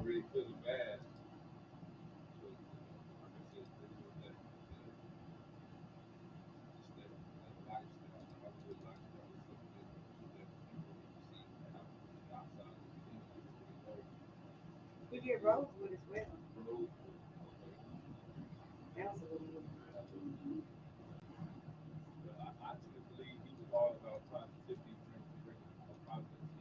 He did Rosewood as well. That was a good movie. Actually, popular.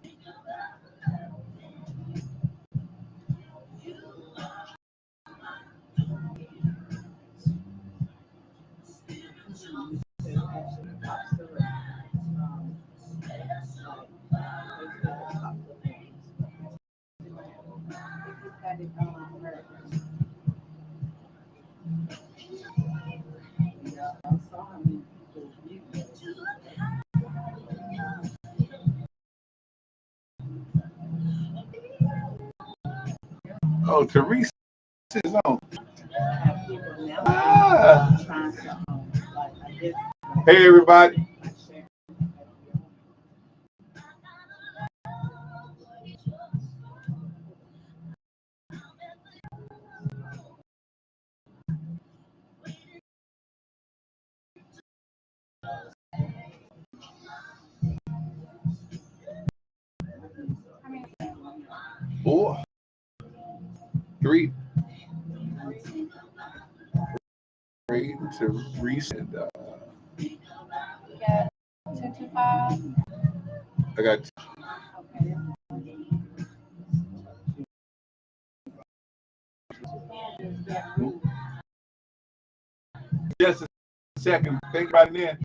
He just got it her. Yeah, I saw how many people view it. Oh, Teresa is on. Have people now Ah. trying to like I guess Hey, everybody. like share. I mean, 4, 3, Ray, Teresa, and we got 225. I got Okay. just a second. Think about it then.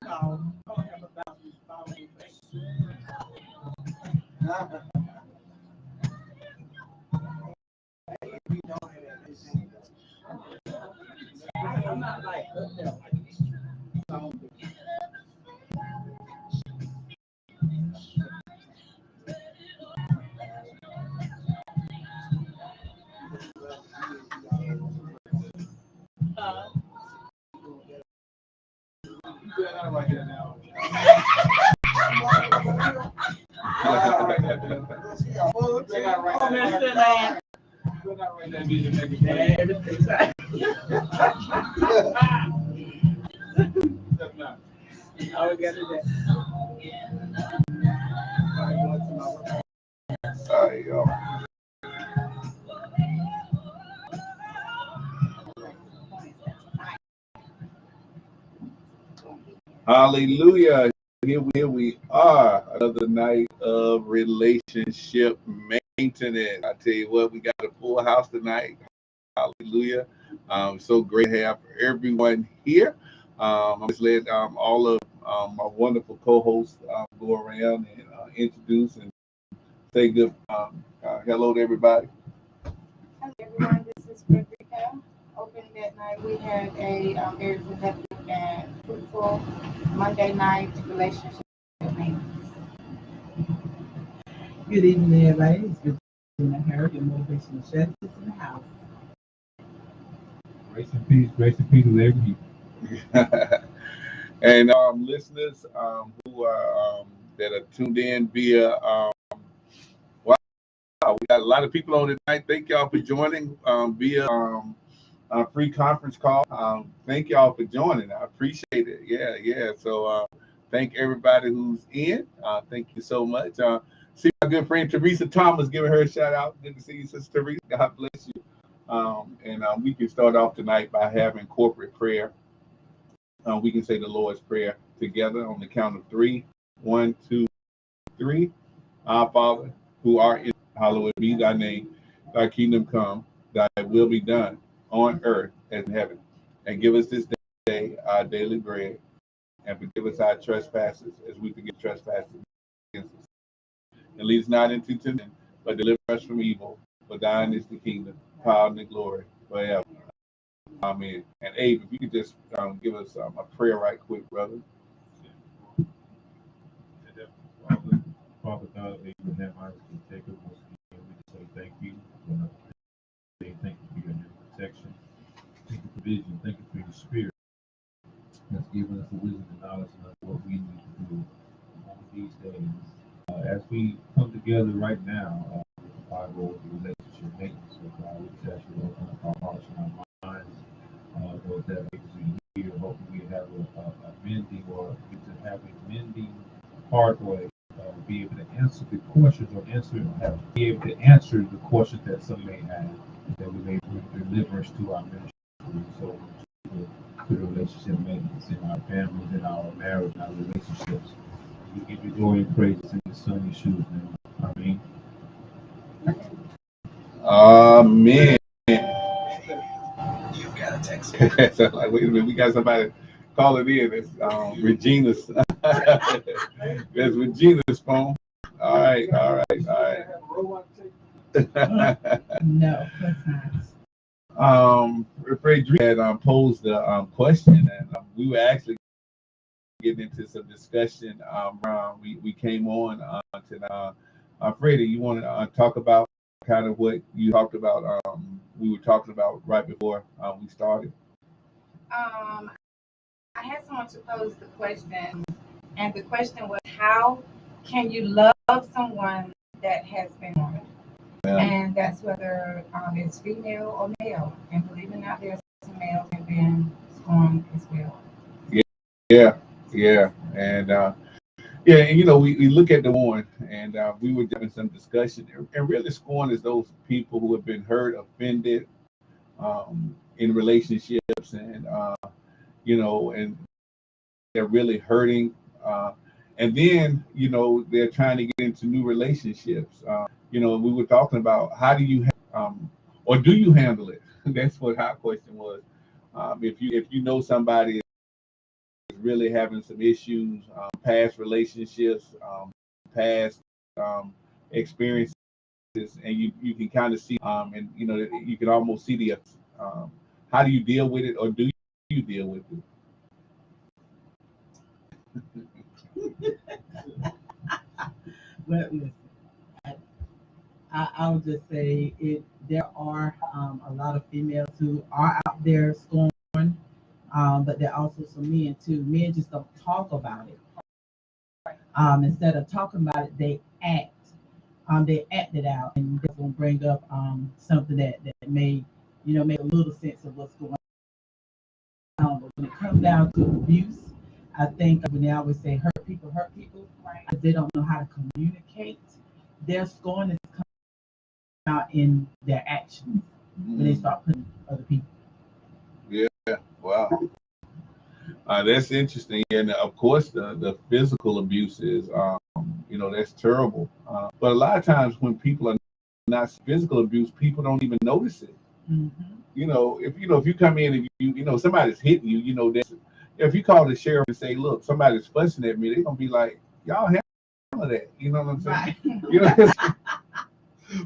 No, I don't have a thousand we don't have everything. I'm not like up there like You better right here now. They got right now. We're not right that music making play. Step now. I would get it there. There you go. Hallelujah. Here we are. Another night of relationship maintenance. I tell you what, we got a full house tonight. Hallelujah. So great to have everyone here. I'm just let all of my wonderful co-hosts go around and introduce and say good hello to everybody. Hello everyone, this is Frederica. Opening that night, we had a very productive and fruitful Monday night relationship meeting. Good evening, everybody. It's good to be here. Your motivational chef is in the house. Grace and peace with every And listeners who are that are tuned in via wow, we got a lot of people on tonight. Thank y'all for joining via a free conference call. Thank y'all for joining. I appreciate it. Yeah. So thank everybody who's in. Thank you so much. See my good friend Teresa Thomas giving her a shout out. Good to see you, Sister Teresa. God bless you. And we can start off tonight by having corporate prayer. We can say the Lord's Prayer together on the count of 3. 1, 2, 3. Our Father, who art in hallowed be thy name. Thy kingdom come. Thy will be done on earth as in heaven. And give us this day our daily bread. And forgive us our trespasses as we forgive trespassers and lead us not into temptation, but deliver us from evil. For thine is the kingdom, power, and the glory forever. Amen. And Abe, if you could just give us a prayer right quick, brother. Father, Father God, Abraham, Isaac, and Jacob, once again, we just say thank you for another day. Thank you for your protection. Thank you for vision. Thank you for your spirit that's given us the wisdom and knowledge of what we need to do on these days. As we come together right now with the Bible, the relationship maintenance, so God, we just ask you to open up our hearts and our minds. Those that are able to hear, hopefully we have a mending or get to have a mending heart or be able to answer the questions or be able to answer the questions that some may have, that we may bring deliverance to our ministry. So to the relationship maintenance in our families, in our marriage, in our relationships. We give you glory and praise in the Son Yeshua's name. Amen. Amen. You've got a text. So, like, wait a minute, we got somebody calling in. It's Regina's. That's Regina's phone. All right. No, that's not. Fred Drew had posed the question, and we were actually getting into some discussion. We came on to Freddie. You want to talk about kind of what you talked about? We were talking about right before we started. I had someone to pose the question, and the question was, how can you love someone that has been harmed? Yeah. And that's whether it's female or male. And believe it or not, there's some males that have been scorned as well. Yeah, and you know, we look at the WYRN, and we were having some discussion, and really scorn is those people who have been hurt, offended in relationships, and you know, and they're really hurting, and then you know they're trying to get into new relationships. You know, we were talking about how do you or do you handle it? That's what our question was. If you know somebody really having some issues, past relationships, past experiences, and you can kind of see, and you know, you can almost see the, how do you deal with it, or do you deal with it? Well, listen, I would just say there are a lot of females who are out there scorned, but there are also some men too. Men just don't talk about it. Instead of talking about it, they act. They act it out, and they're gonna bring up something that may, make a little sense of what's going on. But when it comes down to abuse, I think when they always say hurt people, right? Because they don't know how to communicate. Their scorn is coming out in their actions when they start putting other people. Yeah, wow. That's interesting, and of course, the physical abuse is, you know, that's terrible. But a lot of times when people are not physical abuse, people don't even notice it. Mm-hmm. You know, if you come in and you know somebody's hitting you, you know that if you call the sheriff and say, look, somebody's fussing at me, they're gonna be like, y'all handle that. You know what I'm saying? Right. You know,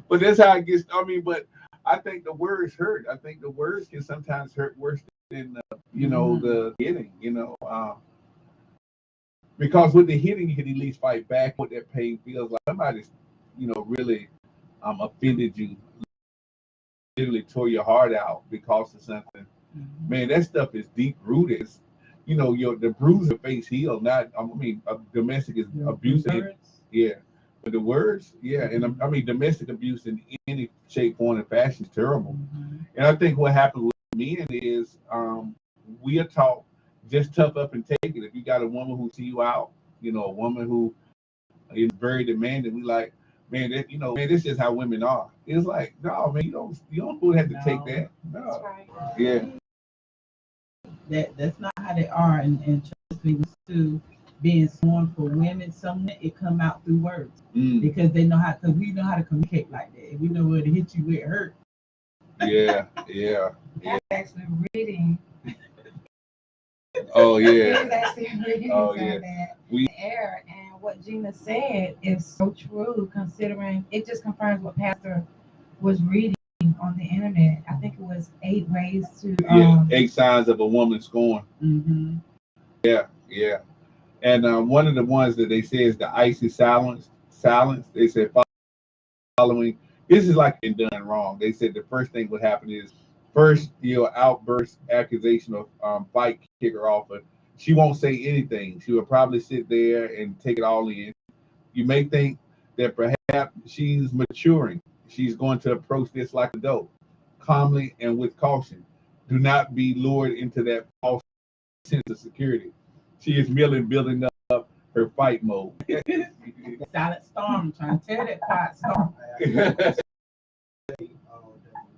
but that's how it gets. I mean, but I think the words hurt. I think the words can sometimes hurt worse than you know, the hitting. You know, because with the hitting, you can at least fight back what that pain feels like. Somebody's, you know, really offended you, literally tore your heart out because of something. Man, that stuff is deep rooted. You know, the bruise of face heal. Not, I mean, domestic is abuse. Yeah, but the words, yeah, and I mean, domestic abuse in any shape, form, and fashion is terrible. And I think what happens with men is we are taught just tough up and take it. If you got a woman who see you out, you know, a woman who is very demanding, we like, man, that, you know, man, this is how women are. It's like, no, man, you don't have to take that. No. That's right. Yeah. That's not how they are, and trust me, to being sworn for women, some it come out through words because we know how to communicate like that. If we know where to hit you where it hurt. Yeah. I'm actually reading. Oh yeah. He's actually reading Oh some yeah. of that We air, and what Gina said is so true, considering it just confirms what Pastor was reading on the internet. I think it was 8 ways to. Yeah, 8 signs of a woman scorned. Mm-hmm. Yeah, yeah. And one of the ones that they say is the icy silence. Silence. They said following. This is like been done wrong. They said the first thing would happen is first your outburst accusation of fight kick her off. But she won't say anything. She will probably sit there and take it all in. You may think that perhaps she's maturing. She's going to approach this like an adult, calmly and with caution. Do not be lured into that false sense of security. She is merely building up her fight mode. Silent storm, trying to tell that quiet storm. The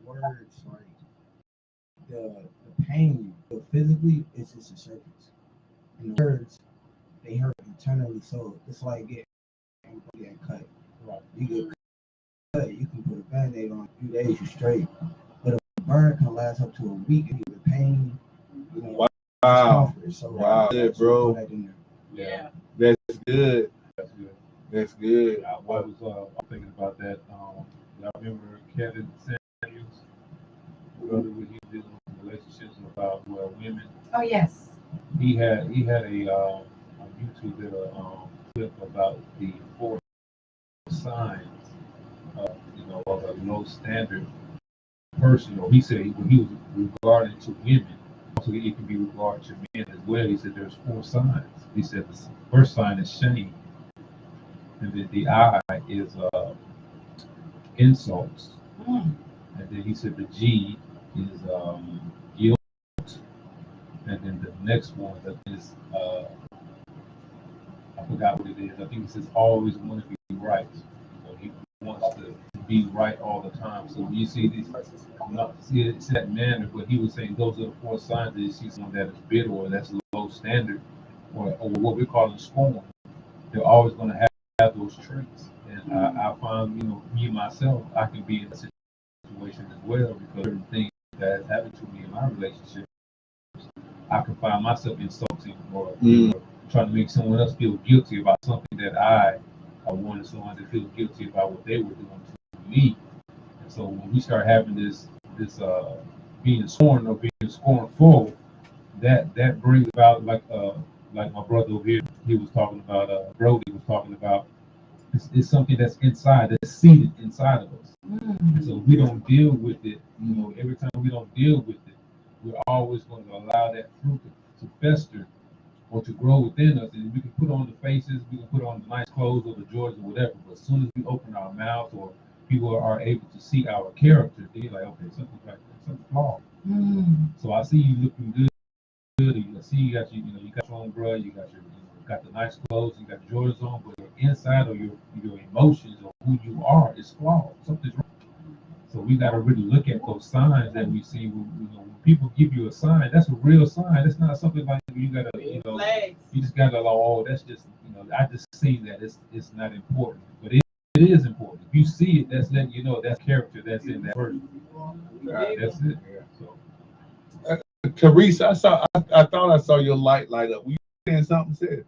words like the pain you feel physically is just a surface. And the words they hurt internally, so it's like getting cut. Right. You get cut, you can put a band-aid on a few days, you're straight. But a burn can last up to a week and the pain, you know, Wow. discomfort. So Wow. Good, bro. put that in there. Yeah, That's good. that's good. That's good. I was thinking about that. Y'all remember Kevin Samuels, brother, when he did relationships about women. Oh yes. He had a on YouTube did a clip about the 4 signs of of a low standard person. Or he said when he was regarded to women, also it can be regarded to men as well. He said there's 4 signs. He said the first sign is shame, and then the I is insults, Mm. and then he said the G is guilt, and then the next one is I forgot what it is. I think it says always want to be right. He wants to be right all the time. So when you see these, not see it's that manner, but he was saying those are the 4 signs that you see someone that is bitter or that's low standard, or what we're calling scorn. They're always going to have those traits. And I find, me myself, I can be in a situation as well because certain things that has happened to me in my relationship, I can find myself insulting or trying to make someone else feel guilty about something that I wanted someone to feel guilty about what they were doing to me. And so when we start having this being scorned or being scornful, that brings about like my brother over here, he was talking about Brody was talking about it's something that's inside, that's seated inside of us. Mm. And so if we don't deal with it, every time we don't deal with it, we're always going to allow that fruit to fester or to grow within us. And we can put on the faces, we can put on the nice clothes or the Jordans or whatever, but as soon as we open our mouth or people are able to see our character, they're like, okay, something's flawed. Mm. So I see you looking good. I see you got you got your own bro, you got got the nice clothes, you got Jordans on, but your inside or your emotions or who you are is flawed. Something's wrong. So we got to really look at those signs that we see. When people give you a sign, that's a real sign. It's not something like you got to, you just got to, oh, that's just, I just see that it's not important, but it is important. If you see it, that's letting you know that's character that's in that person. That's it. Yeah. So, Teresa, I thought I saw your light up. Were you saying something, sis?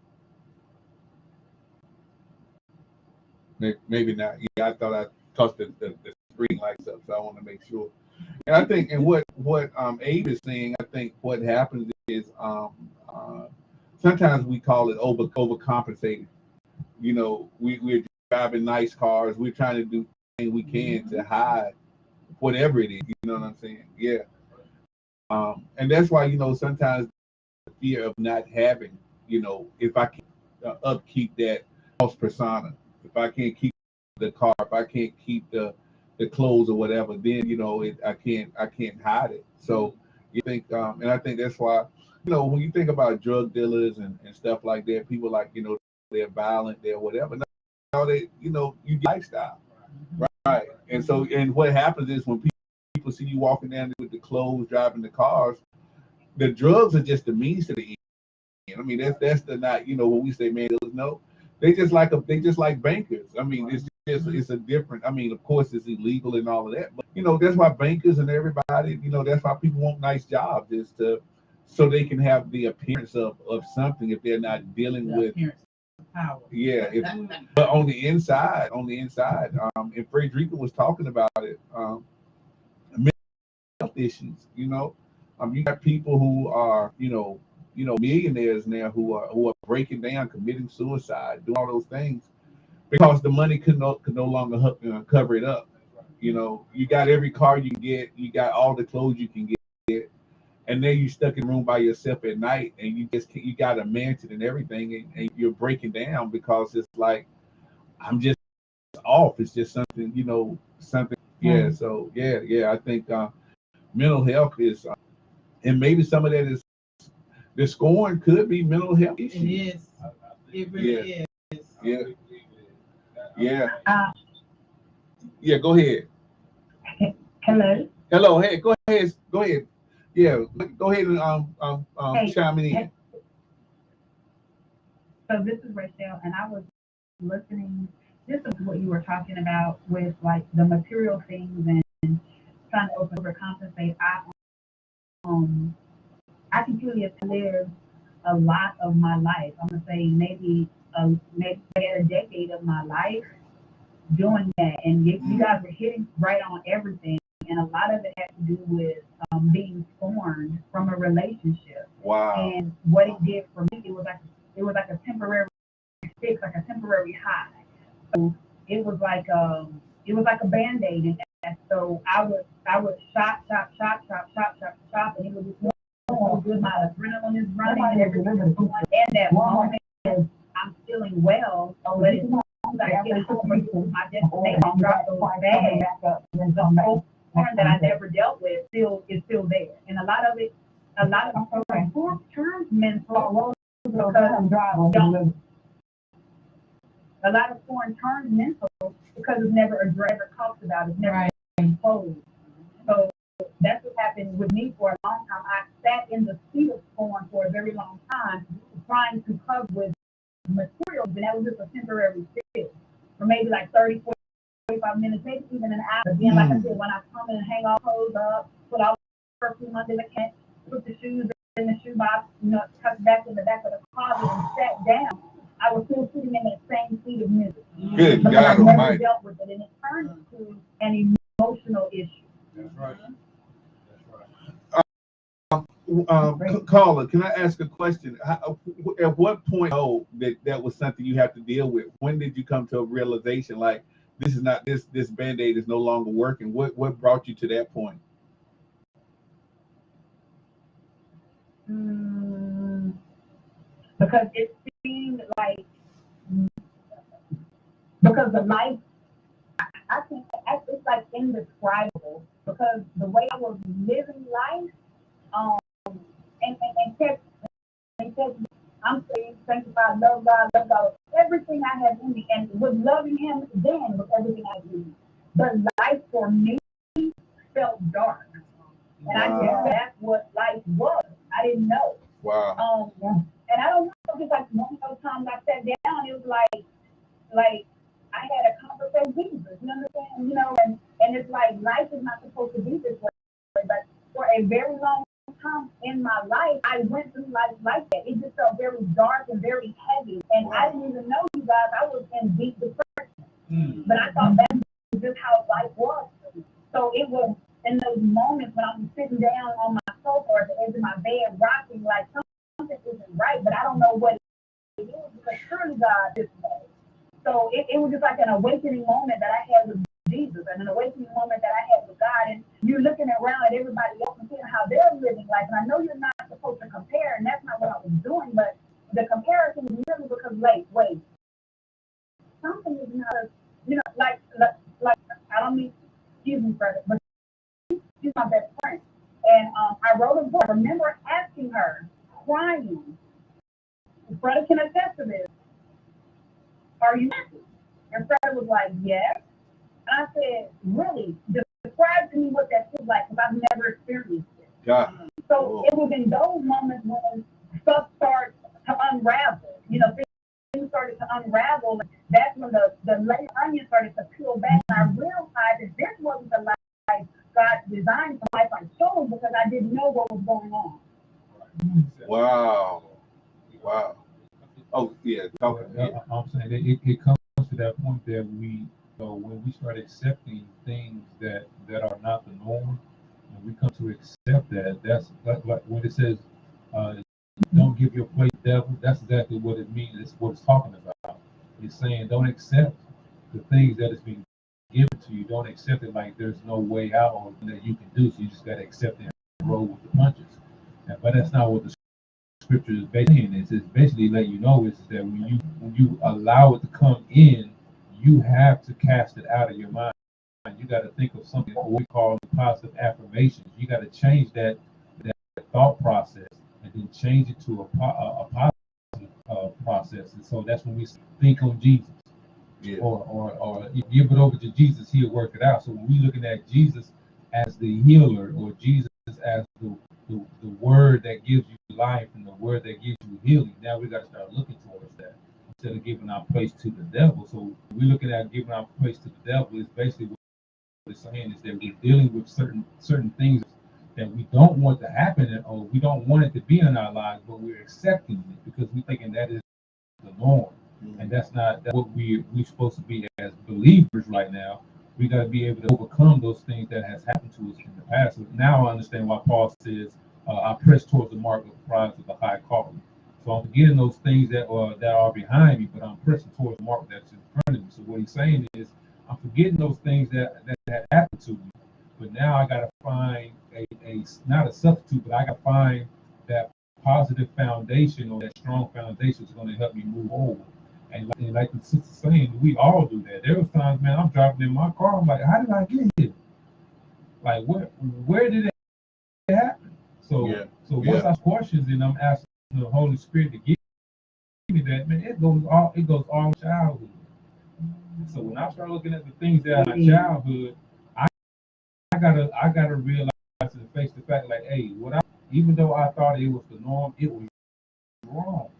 Maybe not. Yeah, I thought I touched the screen lights up, so I want to make sure. And I think, and what Abe is saying, I think what happens is sometimes we call it overcompensating. We're driving nice cars. We're trying to do everything we can to hide whatever it is. You know what I'm saying? Yeah. And that's why sometimes the fear of not having, if I can't upkeep that false persona, if I can't keep the car, if I can't keep the clothes or whatever, then I can't hide it. So you think, and I think that's why when you think about drug dealers and stuff like that, people like they're violent, they're whatever. Now they you get lifestyle, right? And so what happens is when people see you walking down with the clothes, driving the cars, the drugs are just the means to the end. I mean, that's the not when we say man dealers, no, they just like bankers. I mean, it's a different. I mean, of course, it's illegal and all of that, but that's why bankers and everybody, that's why people want nice jobs is so they can have the appearance of something if they're not dealing with power. Yeah, but on the inside, and Frederica was talking about it, mental health issues. You got people who are, millionaires now who are breaking down, committing suicide, doing all those things because the money could no longer cover it up. You got every car you can get, you got all the clothes you can get, and then you stuck in a room by yourself at night, and you got a mansion and everything, and you're breaking down because it's like I'm just off. It's just something, something. Yeah. So yeah. I think mental health is, and maybe some of that is the scoring could be mental health It issues. is. It really is. Yeah. Yeah. Yeah. Go ahead. Hello. Hello. Hey. Go ahead. Go ahead. Yeah. Go ahead and Hey, chime in. so this is Rachel, and I was listening. This is what you were talking about with like the material things and trying to overcompensate. I can truly have lived a lot of my life. I'm gonna say maybe a decade of my life doing that, and you guys were hitting right on everything. And a lot of it had to do with being scorned from a relationship. Wow. And what it did for me, it was like a temporary fix, like a temporary high. So it was like a band-aid. And so I would shop, and it was just so good. My adrenaline is running and everything is going. And that moment I'm feeling well, but it's like I get home or to my destination, drop those bags. The whole form that I never dealt with is still there. And a lot of foreign turns mental because a lot of foreign turns mental because it's never addressed or talked about. It's never exposed. So that's what happened with me for a long time. I sat in the seat of scorn for a very long time, trying to cover with materials, and that was just a temporary fix for maybe like 30, 45 minutes, maybe even an hour. But then, like I said, when I come in and hang all clothes up, put all the perfume under the cat, put the shoes in the shoebox, tucked back in the back of the closet and sat down, I was still sitting in that same seat of misery. Good Because God I never Almighty. dealt with it, and it turned into an emotional issue. That's right. That's right. Carla, can I ask a question? At what point that was something you have to deal with? When did you come to a realization like this is not this Band-Aid is no longer working? What brought you to that point? Because it seemed like because the life I think it's like indescribable because the way I was living life, and kept I'm saying sanctified, love God, everything I have in me, and was loving Him then with everything I do. But life for me felt dark, and I guess that's what life was. I didn't know. Wow. And I don't know, just like most of the times I sat down, it was like I had a conversation with Jesus, you understand? And it's like life is not supposed to be this way. But for a very long time in my life, I went through life like that. It just felt very dark and very heavy. And I didn't even know, you guys, I was in deep depression. But I thought that was just how life was. So it was in those moments when I'm sitting down on my sofa or at the edge of my bed, rocking like something isn't right, but I don't know what it is because surely God is way. So it was just like an awakening moment that I had with Jesus and an awakening moment that I had with God. And you're looking around at everybody else and seeing how they're living life. And I know you're not supposed to compare, and that's not what I was doing, but the comparison is really because, wait, something is not, like I don't mean, excuse me, brother, but she's my best friend. And I wrote a book. I remember asking her, crying, brother can attest to this, are you happy? And Fred was like, yes. And I said, really? Describe to me what that feels like because I've never experienced it. God. So it was in those moments when stuff started to unravel. Things started to unravel. That's when the layer onion started to peel back. And I realized that this wasn't the life God designed for life I chose because I didn't know what was going on. Wow. Oh, yeah. Talking. Yeah. I'm saying that it comes to that point that when we start accepting things that are not the norm, and we come to accept that, that's like when it says, uh, don't give your plate to the devil, that's exactly what it means. It's what it's talking about. It's saying don't accept the things that is being given to you. Don't accept it like there's no way out or that you can do. So you just got to accept it and roll with the punches. But that's not what the scripture is basically. It's basically letting you know is that when you allow it to come in, you have to cast it out of your mind. You got to think of something what we call positive affirmations. You got to change that thought process and then change it to a positive process. And so that's when we think on Jesus. Yeah. Or you give it over to Jesus, he'll work it out. So when we're looking at Jesus as the healer or Jesus as the word that gives you life and the word that gives you healing, now we got to start looking towards that instead of giving our place to the devil. So we're looking at giving our place to the devil is basically what it's saying is that we're dealing with certain things that we don't want to happen or we don't want it to be in our lives, but we're accepting it because we're thinking that is the norm. And that's what we're supposed to be as believers right now. We got to be able to overcome those things that has happened to us in the past. So now I understand why Paul says, "I press towards the mark of the prize of the high calling." So I'm forgetting those things that are behind me, but I'm pressing towards the mark that's in front of me. So what he's saying is, I'm forgetting those things that had happened to me, but now I got to find a not a substitute, but I got to find that positive foundation or that strong foundation is going to help me move forward. And like the sister saying, we all do that. There was times, man, I'm driving in my car. I'm like, how did I get here? Like, where did it happen? So, Yeah. Once I ask questions and I'm asking the Holy Spirit to give me that, man, it goes all childhood. So when I start looking at the things that are my childhood, I gotta realize and face the fact, like, hey, even though I thought it was the norm, it was wrong.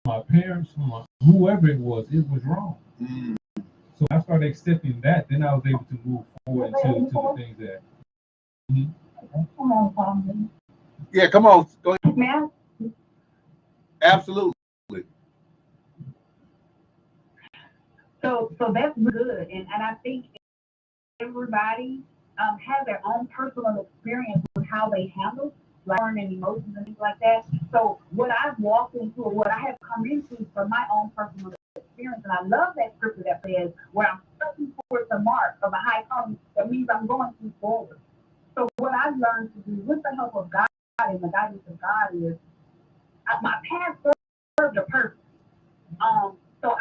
My parents, whoever it was wrong. Mm. So I started accepting that. Then I was able to move forward to the things that. Yeah, come on. Go ahead. Man, Absolutely. so that's good, and I think everybody has their own personal experience with how they handle like and emotions and things like that. So what I've walked into or what I have come into from my own personal experience, and I love that scripture that says, "Where I'm pressing towards the mark of a high calling," that means I'm going to forward. So what I've learned to do with the help of God and the guidance of God is my past served a purpose. So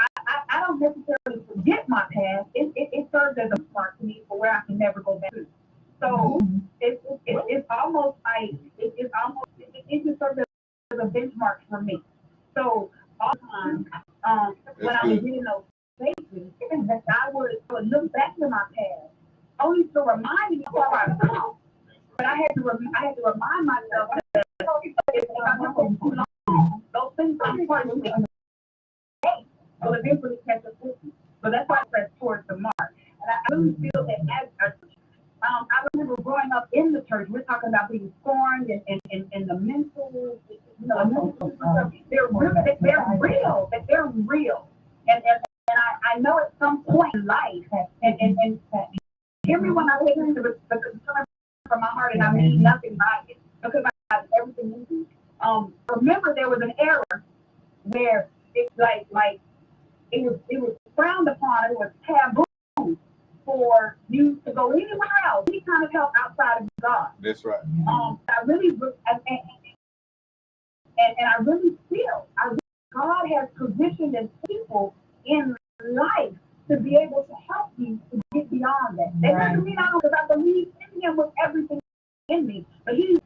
I don't necessarily forget my past. It serves as a mark to me for where I can never go back to. So it's almost like it just serves as a benchmark for me. So all the time, when I was in those spaces, I would look back to my past, only to remind me of where I come. But I had to remind myself that if I was too long, those things are important to me. Will eventually catch up with me. So that's why I press towards the mark. And I really feel that as a I remember growing up in the church, we're talking about being scorned and the mental, they're real, that they're real. And I know at some point in life, and hear me when I say this, because it's coming from my heart and I mean nothing by it, because I have everything in me. Remember there was an era where it's like it was frowned upon, it was taboo for you to go anywhere else, any kind of help outside of God. That's right. I really and I really feel God has positioned people in life to be able to help you to get beyond that. That doesn't mean I don't, because I believe in Him with everything in me. But He's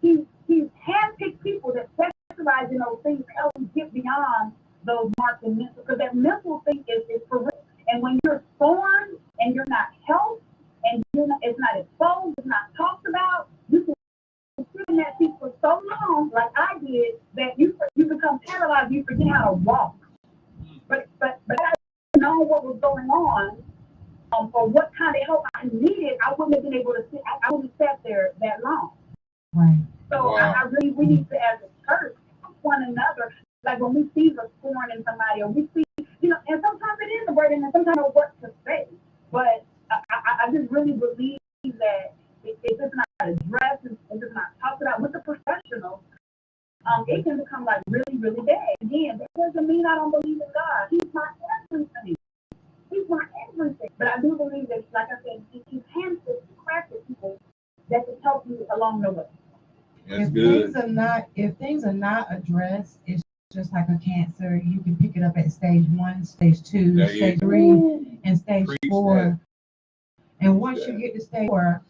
handpicked people that specialize in those things to help you get beyond those marks and mental, because that mental thing is for real. And when you're scorned and you're not helped and it's not exposed, it's not talked about, you can sit in that seat for so long, like I did, that you become paralyzed. You forget how to walk. But I didn't know what was going on, or what kind of help I needed. I wouldn't have been able to sit. I wouldn't have sat there that long. Right. So wow. We need to, as a church, help one another. Like when we see the scorn in somebody, or we see, and sometimes it is a burden, and sometimes it's what to say. But I just really believe that if it's not addressed, if it's not talked about with the professionals, it can become like really, really bad. Again, that doesn't mean I don't believe in God. He's my everything. He's my everything. But I do believe that, like I said, He handpicks, crafted people that can help you along the way. That's if good. if things are not addressed, it's just like a cancer. You can pick it up at stage 1, stage 2, There you stage go. 3, and stage Preach 4. that. And once that. you get to stage 4,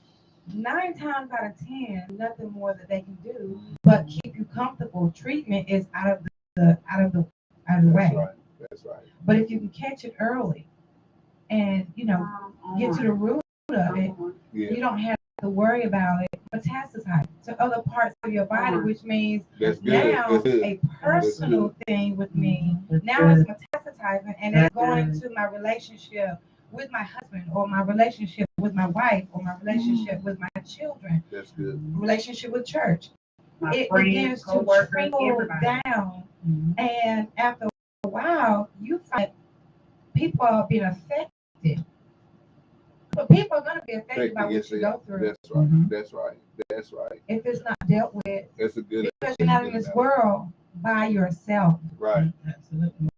9 times out of 10, nothing more that they can do but keep you comfortable. Treatment is out of the That's way. right. That's right. But if you can catch it early and get to the root of it, Yeah. you don't have to worry about it metastasize to other parts of your body, which means That's good. now That's good. a personal thing with me. Now it's metastasizing, and it's going to my relationship with my husband, or my relationship with my wife, or my relationship with my children, That's good. relationship with church. My It friends, begins to coworkers, trickle everybody. down, and after a while, you find people are being affected. But people are going to be affected by what you go through. That's right. That's right. That's right. If it's not dealt with, That's a good. because you're not in this world by yourself. Right. Absolutely.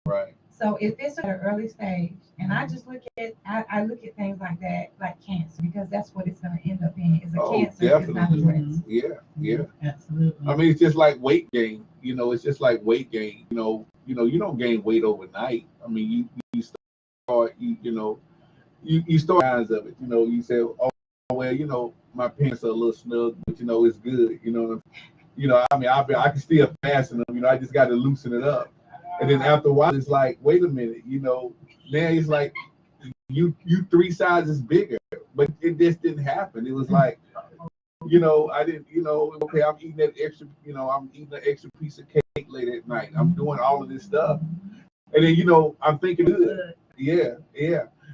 Right. So if it's at an early stage, and I just look at I look at things like that, like cancer, because that's what it's going to end up being. Is a cancer. It's not addressed. Yeah. Yeah. Absolutely. I mean, it's just like weight gain. It's just like weight gain. You don't gain weight overnight. I mean, you start you start signs of it. You say, oh well, my pants are a little snug, but it's good. I mean, I can still fasten them. I just got to loosen it up. And then after a while, it's like, wait a minute, now it's like you 3 sizes bigger, but it just didn't happen. It was like, I didn't, okay, I'm eating that extra, I'm eating an extra piece of cake late at night. I'm doing all of this stuff, and then I'm thinking, good, yeah.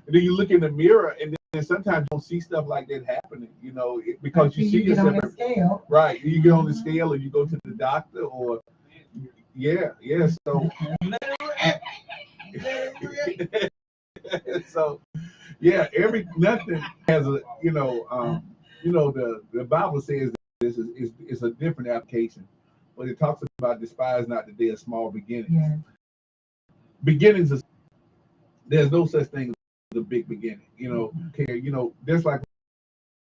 And then you look in the mirror, and then sometimes you don't see stuff like that happening, because you see yourself on the scale, right? You get on the scale, or you go to the doctor, or yeah. So, so yeah, nothing has a the Bible says this is a different application, but it talks about despise not the day of small beginnings. Yeah. Beginnings is there's no such thing as a big beginning. There's like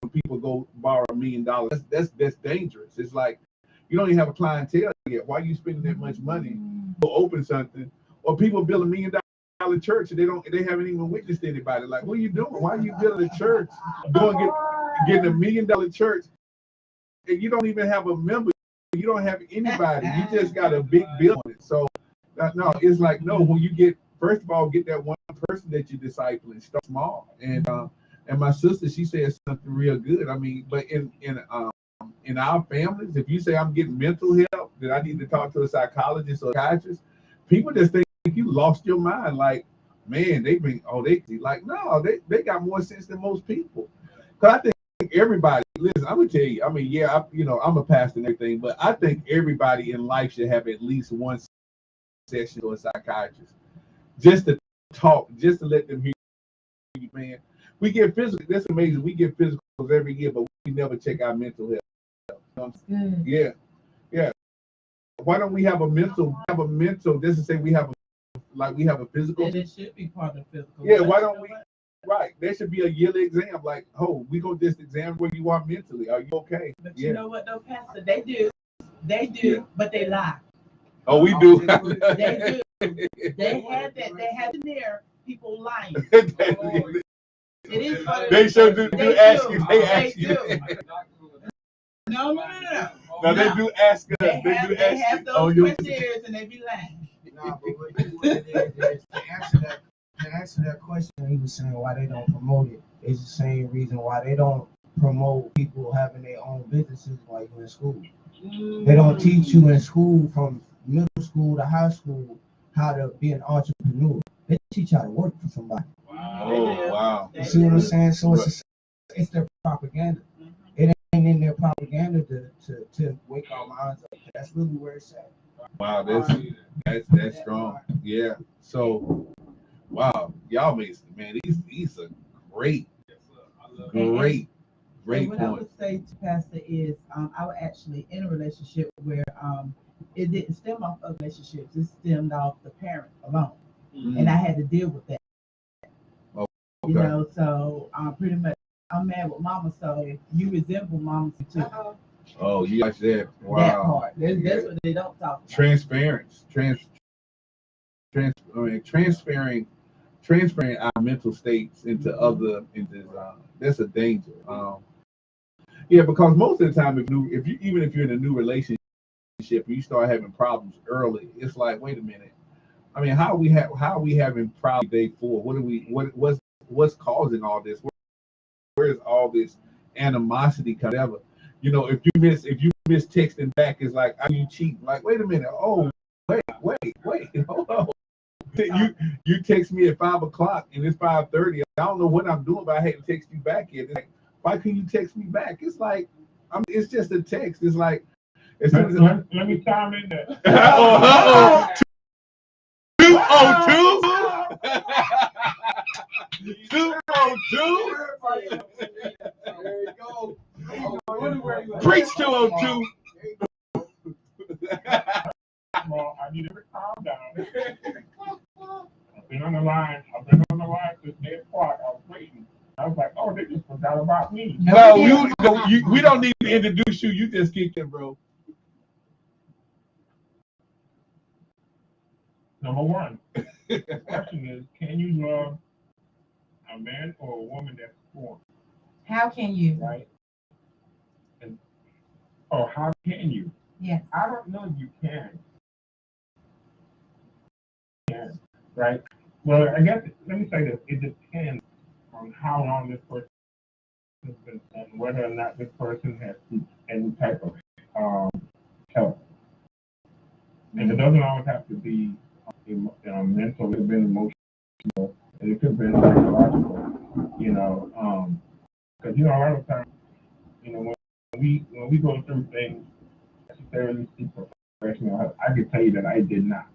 when people go borrow $1 million. That's dangerous. It's like you don't even have a clientele yet. Why are you spending that much money to open something? Or people build $1 million church and they haven't even witnessed anybody. Like, what are you doing? Why are you building a church? Getting $1 million church, and you don't even have a member. You don't have anybody. You just got a big bill on it. So no, it's like no. When you get first of all, get that one person that you're discipling. Start small. And my sister, she said something real good. I mean, but in our families, if you say I'm getting mental help, that I need to talk to a psychologist or a psychiatrist, people just think you lost your mind. Like, man, they like, no, they got more sense than most people. Because I think everybody, listen, I'm gonna tell you, I mean, yeah, I'm a pastor and everything, but I think everybody in life should have at least one session with a psychiatrist, just to talk, just to let them hear you, man. We get physical. That's amazing. We get physicals every year, but we never check our mental health. Yeah. Why don't we have a mental? Just to say we have a physical. And it should be part of physical. Yeah. Why don't we? Right. There should be a yearly exam. Like, oh, we go just examine where you are mentally. Are you okay? But you know what, though, Pastor? They do, but they lie. Oh, we do. They do. They had in there people lying. It is funny. They sure do. They ask you. No. No, they do ask us. They have those questionnaires and they be lying. No, but what it is, to answer that question, he was saying why they don't promote it. It's the same reason why they don't promote people having their own businesses while you're in school. They don't teach you in school from middle school to high school how to be an entrepreneur. They teach you how to work for somebody. Wow. You see what I'm saying? So it's their propaganda. It ain't in their propaganda to wake our minds up. That's really where it's at. Wow, that's strong. Yeah. So wow, y'all made man, these are great, great, And great what I would points. say to Pastor is, I was actually in a relationship where it didn't stem off of relationships; it stemmed off the parent alone, and I had to deal with that. Oh, You okay. know, so pretty much I'm mad with mama, so you resemble mama too. Oh, you watch that. That Wow. part. That's what they don't talk about. Transparency. Transferring our mental states into other that's a danger. Yeah, because most of the time, if you're in a new relationship and you start having problems early, it's like, wait a minute. I mean, how are we having problems day 4? What's causing all this? Where's all this animosity coming? Ever? You know, if you miss texting back, it's like, are you cheating? Like, wait a minute. Oh, wait, hold on. You text me at 5 o'clock and it's 5:30. I don't know what I'm doing, but I had to text you back yet. It's like, why can you text me back? It's like, it's just a text. It's like, as soon as Let me chime in there. 202. 202. There you go. Preach 202. Well, I need to calm down. I've been on the line since 8 o'clock. I was waiting. I was like, oh, they just forgot about me. No, we don't need to introduce you. You just kicked in, bro. Number one, the question is, can you love a man or a woman that's born? How can you? Right? And, or how can you? Yes. I don't know if you can. Right? Well, I guess, let me say this. It depends on how long this person has been and whether or not this person has any type of health. And it doesn't always have to be mental, it could be emotional, and it could be psychological, because, a lot of times, when we go through things, necessarily seek professional help, I can tell you that I did not.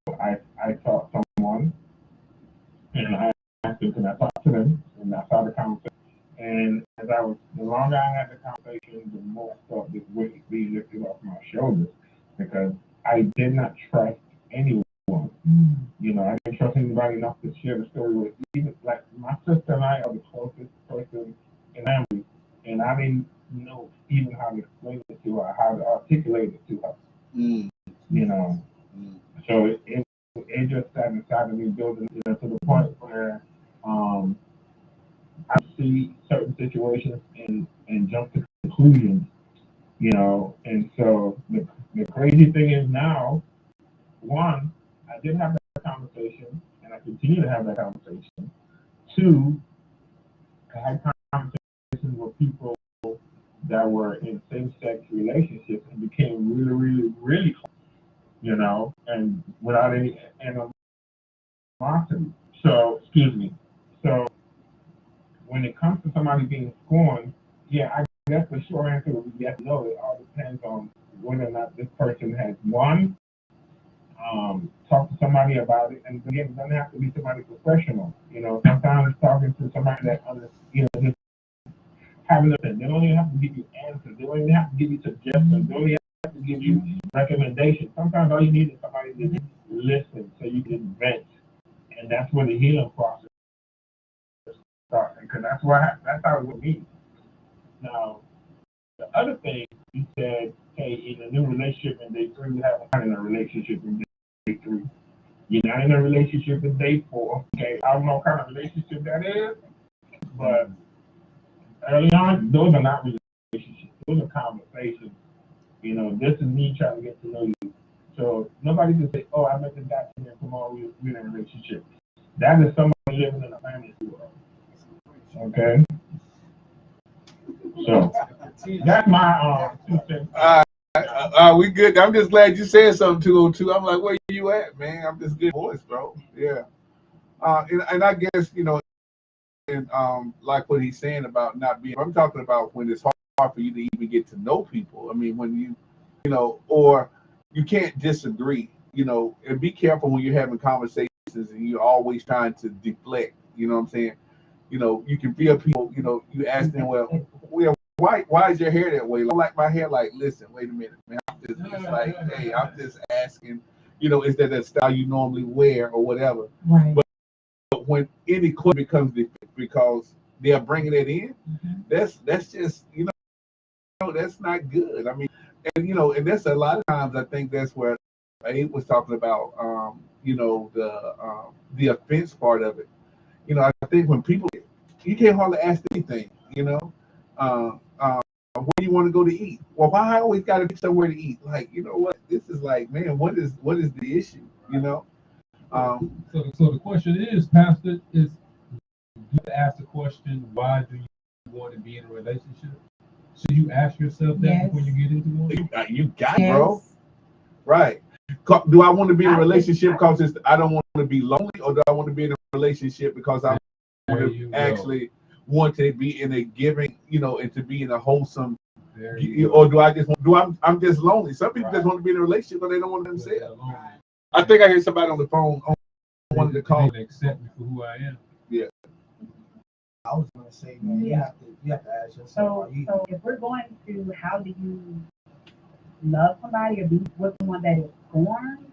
I sought someone, and I asked them, can I talk to them? And I saw the conversation. And the longer I had the conversation, the more I felt this weight being lifted off my shoulders because I did not trust anyone. I didn't trust anybody enough to share the story with. Even like my sister and I are the closest person in family, and I didn't know even how to explain it to her, how to articulate it to her. So it just sat inside of me building to the point where I see certain situations and jump to conclusions, and so the crazy thing is now, one, I did have that conversation and I continue to have that conversation. Two, I had conversations with people that were in same-sex relationships and became really, really, really close, and without any animosity. So, excuse me. So, when it comes to somebody being scorned, yeah, I guess the short answer would be yes, no. It all depends on whether or not this person has talk to somebody about it, and again, it doesn't have to be somebody professional. Sometimes talking to somebody that just having a, they don't even have to give you answers. They don't even have to give you suggestions. They don't even have to give you recommendations. Sometimes all you need is somebody to just listen so you can vent, and that's where the healing process starts. Because that's how it would be. Now, the other thing you said, hey, in a new relationship in day 3, you haven't been in a relationship in day 3. You're not in a relationship in day 4. Okay, I don't know what kind of relationship that is, but early on, those are not relationships. Those are conversations. This is me trying to get to know you. So nobody can say, oh, I met this guy and tomorrow we're in a relationship. That is somebody living in a fantasy world. Okay? So that's my 2 cents. We good. I'm just glad you said something 202. I'm like, where you at, man? I'm just good voice, bro. Yeah. And I guess, and like what he's saying about not being, I'm talking about when it's hard for you to even get to know people. I mean, when or you can't disagree, and be careful when you're having conversations and you're always trying to deflect. You know what I'm saying? You can feel people. You ask them, well, why is your hair that way? I don't like my hair. Like, listen, wait a minute, man. It's like, hey, I'm just asking. Is that the style you normally wear or whatever? Right. But when any question becomes defective because they're bringing it in, that's just that's not good. I mean, and that's a lot of times I think that's where Abe was talking about, the offense part of it. I think when people, you can't hardly ask anything. Where do you want to go to eat? Well, why I always got to be somewhere to eat? Like, what? This is like, man, what is the issue? So the question is, Pastor, is you ask the question, why do you want to be in a relationship? Should you ask yourself that before you get into one? You got it, bro. Right. Do I want to be in a relationship because I don't want to be lonely, or do I want to be in a relationship because I want to actually want to be in a giving, and to be in a wholesome, or do I just I'm just lonely? Some people just want to be in a relationship, but they don't want themselves. I think I heard somebody on the phone wanted to call. They accept me for who I am. Yeah. I was gonna say, man, you have to ask yourself. So if we're going to how do you love somebody or be with someone that is scorned,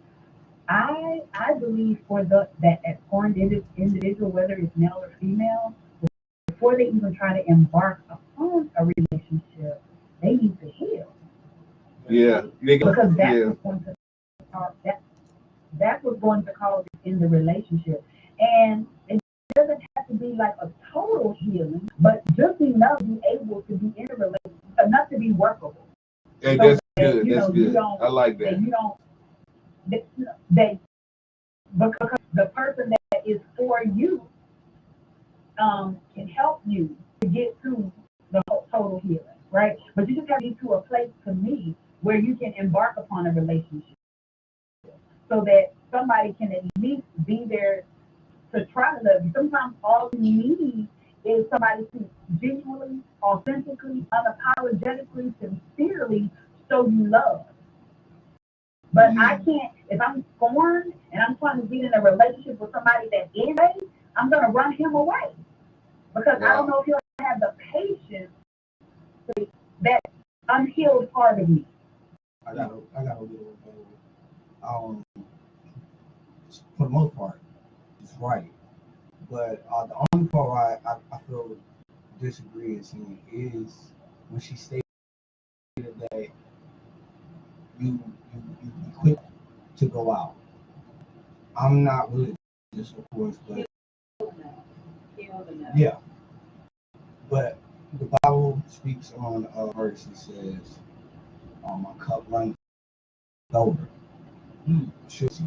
I believe for that scorned individual, whether it's male or female, before they even try to embark upon a relationship, they need to heal. Yeah. Because that's what's going to that's what's going to cause it in the relationship. And it doesn't have to be like a total healing, but just enough to be able to be in a relationship, enough to be workable. Hey, So that's good. That's good. I like that. That you don't, that because the person that is for you can help you to get to the total healing, right? But you just have to get to a place, to me, where you can embark upon a relationship so that somebody can at least be there to try to love you. Sometimes all you need is somebody to genuinely, authentically, unapologetically, sincerely show you love. But I can't, if I'm scorned and I'm trying to get in a relationship with somebody that's anyway, I'm going to run him away. Because I don't know if he'll have the patience to that unhealed part of me. I got a little for the most part, it's right. But the only part I feel disagree is when she stated that you quick to go out. I'm not religious, of course, but yeah. But the Bible speaks on a verse that says, "My cup runs over." Should see.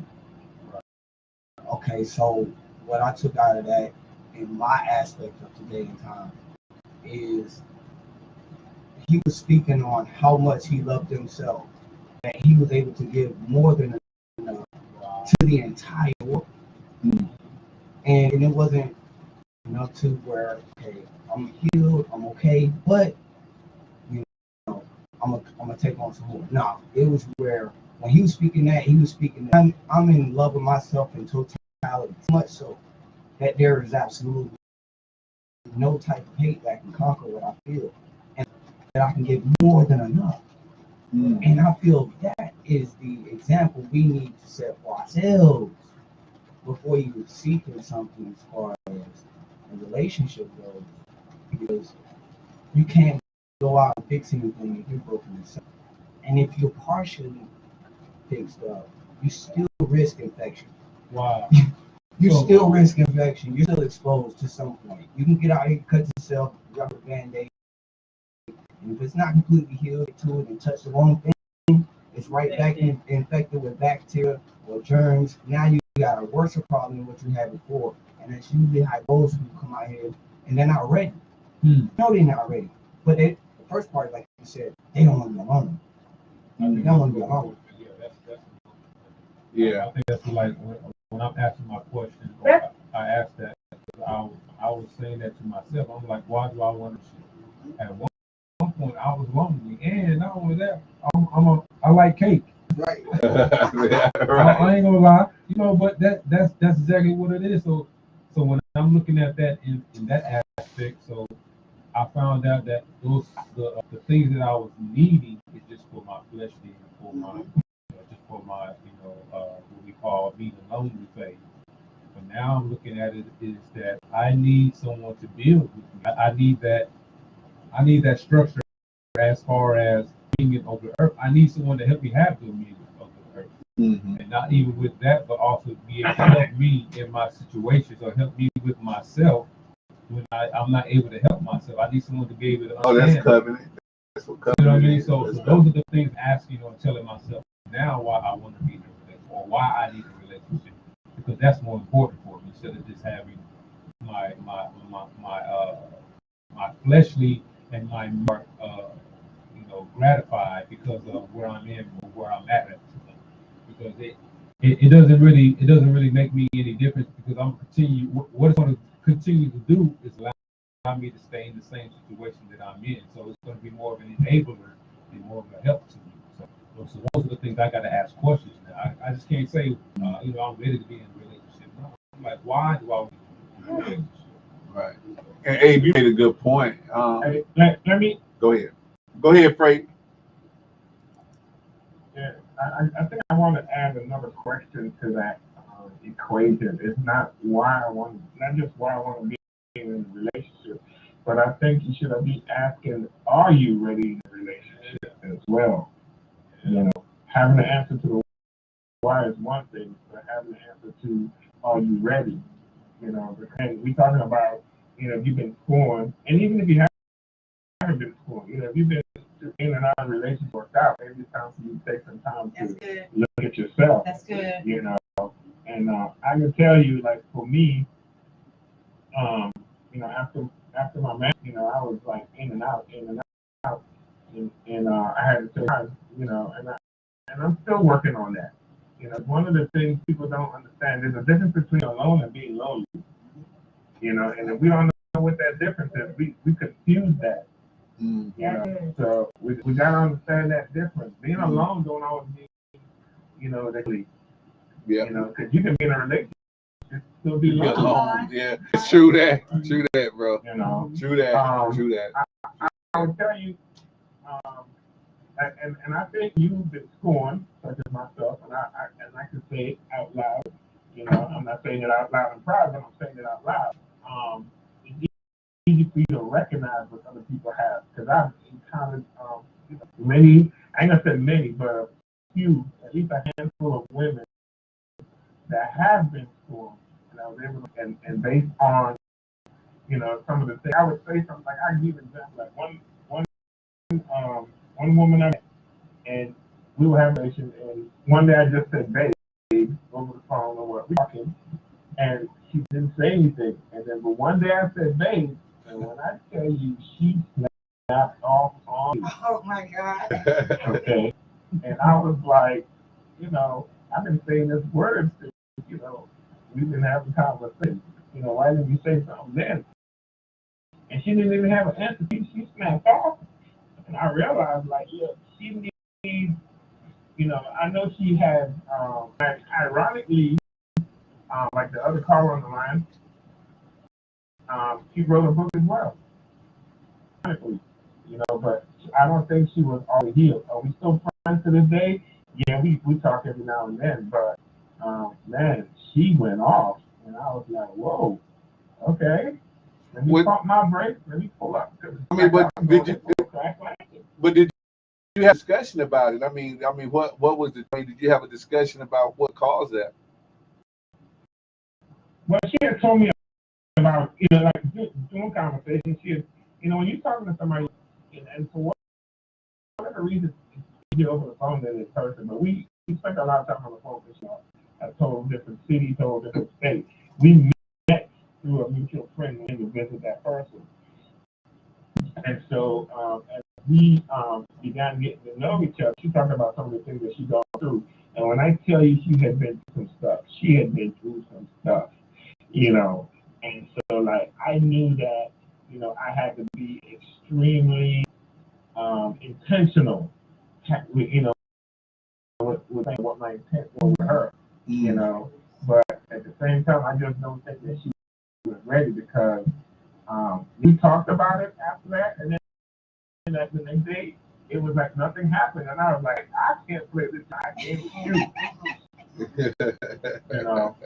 Okay, so what I took out of that in my aspect of today in time is he was speaking on how much he loved himself, that he was able to give more than enough to the entire world. And it wasn't enough to where, okay, I'm healed, I'm okay, but I'm gonna take on some more. No, it was where when he was speaking that, I'm in love with myself in totality, much so that there is absolutely no type of hate that can conquer what I feel, and that I can give more than enough. And I feel that is the example we need to set for ourselves before you seeking something as far as a relationship goes, because you can't go out and fix anything if you're broken yourself. And if you're partially fixed up, you still risk infection. Wow. You still risk infection. You're still exposed to some point. You can get out here, cut yourself, drop a band-aid, and if it's not completely healed to it and touch the wrong thing, it's right back infected with bacteria or germs. Now you got a worse problem than what you had before. And that's usually how those who come out here and they're not ready. No, they're not ready. But the first part, like you said, they don't want to be alone. They don't want to be alone. Yeah. I think that's like when I'm asking my question, I asked that. I was saying that to myself. I'm like, why do I want to? At one point, I was lonely, and not only that, I like cake. Right. ain't gonna lie, but that's exactly what it is. So when I'm looking at that in that aspect, so I found out that the things that I was needing is just for my fleshly and for my just for my what we call being a lonely phase. But now I'm looking at it is that I need someone to build with me. I need that structure as far as dominion over the earth. I need someone to help me have dominion over the earth. Mm-hmm. And not even with that, but also be able to help me in my situations or help me with myself when I'm not able to help myself. I need someone to be able to Oh, understand. that's covenant. That's what covenant You know what I mean? is. So That's those covenant. are the things asking or telling myself now why I want to be in a relationship or why I need a relationship. Because that's more important for me instead of just having my fleshly and my more gratified because of where I'm in or where I'm at the time. Because it doesn't really make me any difference because I'm continue what it's going to continue to do is allow me to stay in the same situation that I'm in. So it's going to be more of an enabler and more of a help to me. So those are the things I got to ask questions now. I just can't say I'm ready to be in a relationship. No, I'm like, why do I want to be in a relationship? Right. And Abe, you made a good point. Hey, let me. Go ahead. Go ahead, Frank. Yeah, I think I want to add another question to that equation. It's not just why I want to be in a relationship, but I think you should be asking, are you ready in a relationship as well? Having the answer to the why is one thing, but having the answer to are you ready? And we're talking about, if you've been scorned, and even if you haven't been scorned, if you've been in and out of relationship worked out, maybe it's time for you to take some time to look at yourself. That's good. And I can tell you, like for me, after my man, I was like in and out, and I had to take time, and I'm still working on that. One of the things people don't understand, there's a difference between alone and being lonely. And if we don't know what that difference is, we confuse that. So we gotta understand that difference. Being alone don't always mean, that because you can be in a relationship and still be alone. Yeah, it's true that, bro. True that. I would tell you, and I think you've been scorned, such as myself, and I can say it out loud. I'm not saying it out loud in private, but I'm saying it out loud. It's easy for you to recognize what other people have, because I've encountered many. I ain't gonna say many, but a few, at least a handful of women that have been scorned, and I was able to, and based on some of the things, I would say something like I give an example, like one woman I met, and we were having a relation, and one day I just said babe over the phone or what, we talking, and she didn't say anything, and then but one day I said babe, and when I tell you she snapped off on me. Oh my God. Okay, and I was like, I've been saying this word since, we've been having conversations. Why didn't you say something then? And she didn't even have an answer. She snapped off. And I realized, like, she needs, I know she had, ironically, like the other caller on the line, she wrote a book as well. Ironically, but I don't think she was all healed. Are we still friends to this day? Yeah, we talk every now and then, but, man, she went off. And I was like, whoa, okay. Let me pump my brakes. Let me pull up. But did you have a discussion about it? I mean, what was the? Did you have a discussion about what caused that? Well, she had told me about, like doing conversation. She had, when you're talking to somebody, and for whatever reason, you get over the phone than in person. But we spent a lot of time on the phone because a total different city, total different state. We met through a mutual friend when we visit that person. And so as we began getting to know each other, she talked about some of the things that she's gone through. And when I tell you she had been through some stuff, she had been through some stuff, And so, like, I knew that, I had to be extremely intentional, with what my intent was with her. you know. But at the same time, I just don't think that she was ready because we talked about it after that, and then at the next day, it was like nothing happened, and I was like, I can't play this. I can't shoot, you know.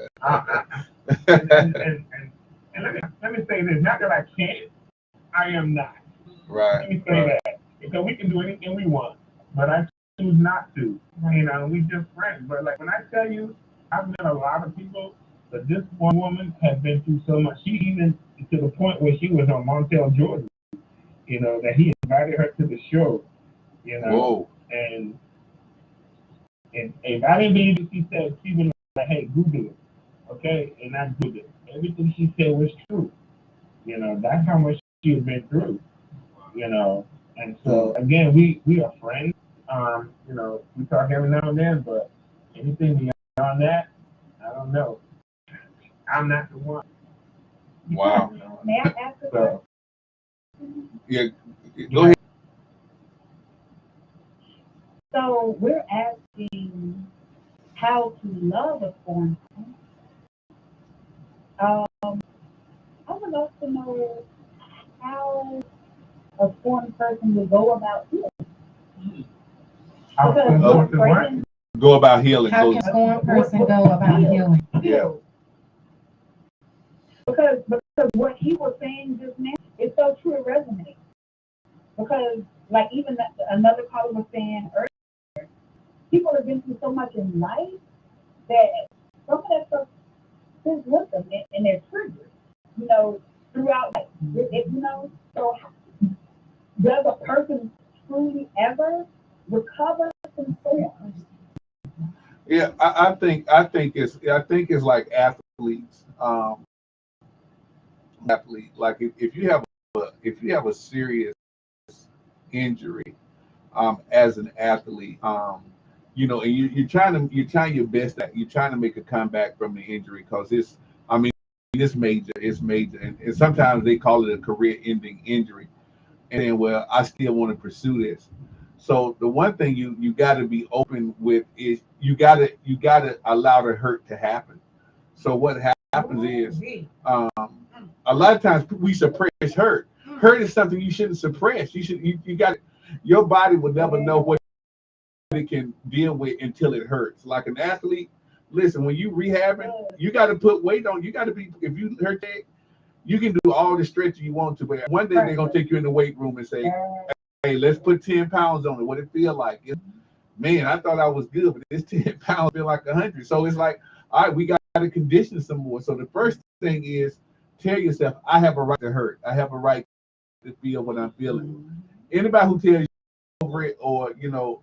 And let me say this: not that I can't, I am not. Right. Let me say that because we can do anything we want, but I choose not to. You know, we just friends. But like when I tell you, I've met a lot of people, but this one woman has been through so much. She even to the point where she was on Montel Jordan. You know that he invited her to the show. You know, Whoa. and if I didn't believe it, she said she was like, "Hey, Google it, okay?" And I Googled it. Everything she said was true. You know, that's how much she has been through. You know, and so again, we are friends. You know, we talk every now and then, but anything beyond that, I don't know. I'm not the one. Wow. You know? May I ask a So, Yeah. Go ahead. So we're asking how to love a foreign person. I would love to know how a foreign person will go about healing. I'll Because go we're with the what? praying Go about healing. How can a foreign person go about healing? Yeah. Because what he was saying just now is so true, it resonates. Because like even another caller was saying earlier, people have been through so much in life that some of that stuff sits with them and they're triggered, you know, throughout life. You know, so does a person truly ever recover from storms? Yeah. I think it's like athletes. Athlete. Like if you have a serious injury, as an athlete, you know, and you're trying your best that you're trying to make a comeback from the injury because I mean, it's major, and sometimes they call it a career-ending injury. And then, well, I still want to pursue this. So the one thing you got to be open with is you got to allow the hurt to happen. So what happens is, a lot of times we suppress hurt. Hurt is something you shouldn't suppress. You got your body will never know what it can deal with until it hurts. Like an athlete, listen, when you rehabbing, you got to put weight on. You got to be if you hurt that, you can do all the stretching you want to, but one day they're gonna take you in the weight room and say, "Hey, let's put 10 pounds on it. What it feel like?" Man, I thought I was good, but this 10 pounds feel like 100. So it's like, all right, we got to condition some more. So the first thing is tell yourself, I have a right to hurt. I have a right to feel what I'm feeling. Anybody who tells you over it or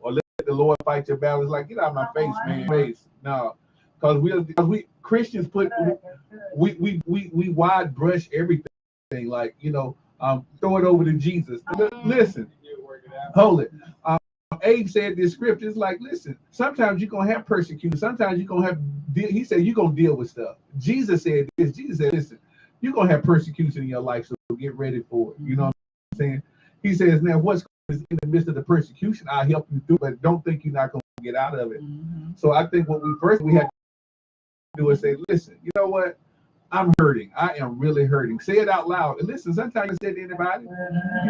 or let the Lord fight your battles, like get out of my face, man. Face. No. Because we Christians put we wide brush everything like throw it over to Jesus. Listen, hold it. Abe said this scripture is like, listen, sometimes you're gonna have persecution, sometimes you're gonna have he said you're gonna deal with stuff. Jesus said this, Jesus said, listen, you're gonna have persecution in your life, so get ready for it. You know what I'm saying? He says, now what's in the midst of the persecution, I'll help you through, but don't think you're not gonna get out of it. So I think what we have to do is say, listen, you know what? I'm hurting. I am really hurting. Say it out loud. And listen, sometimes you say to anybody,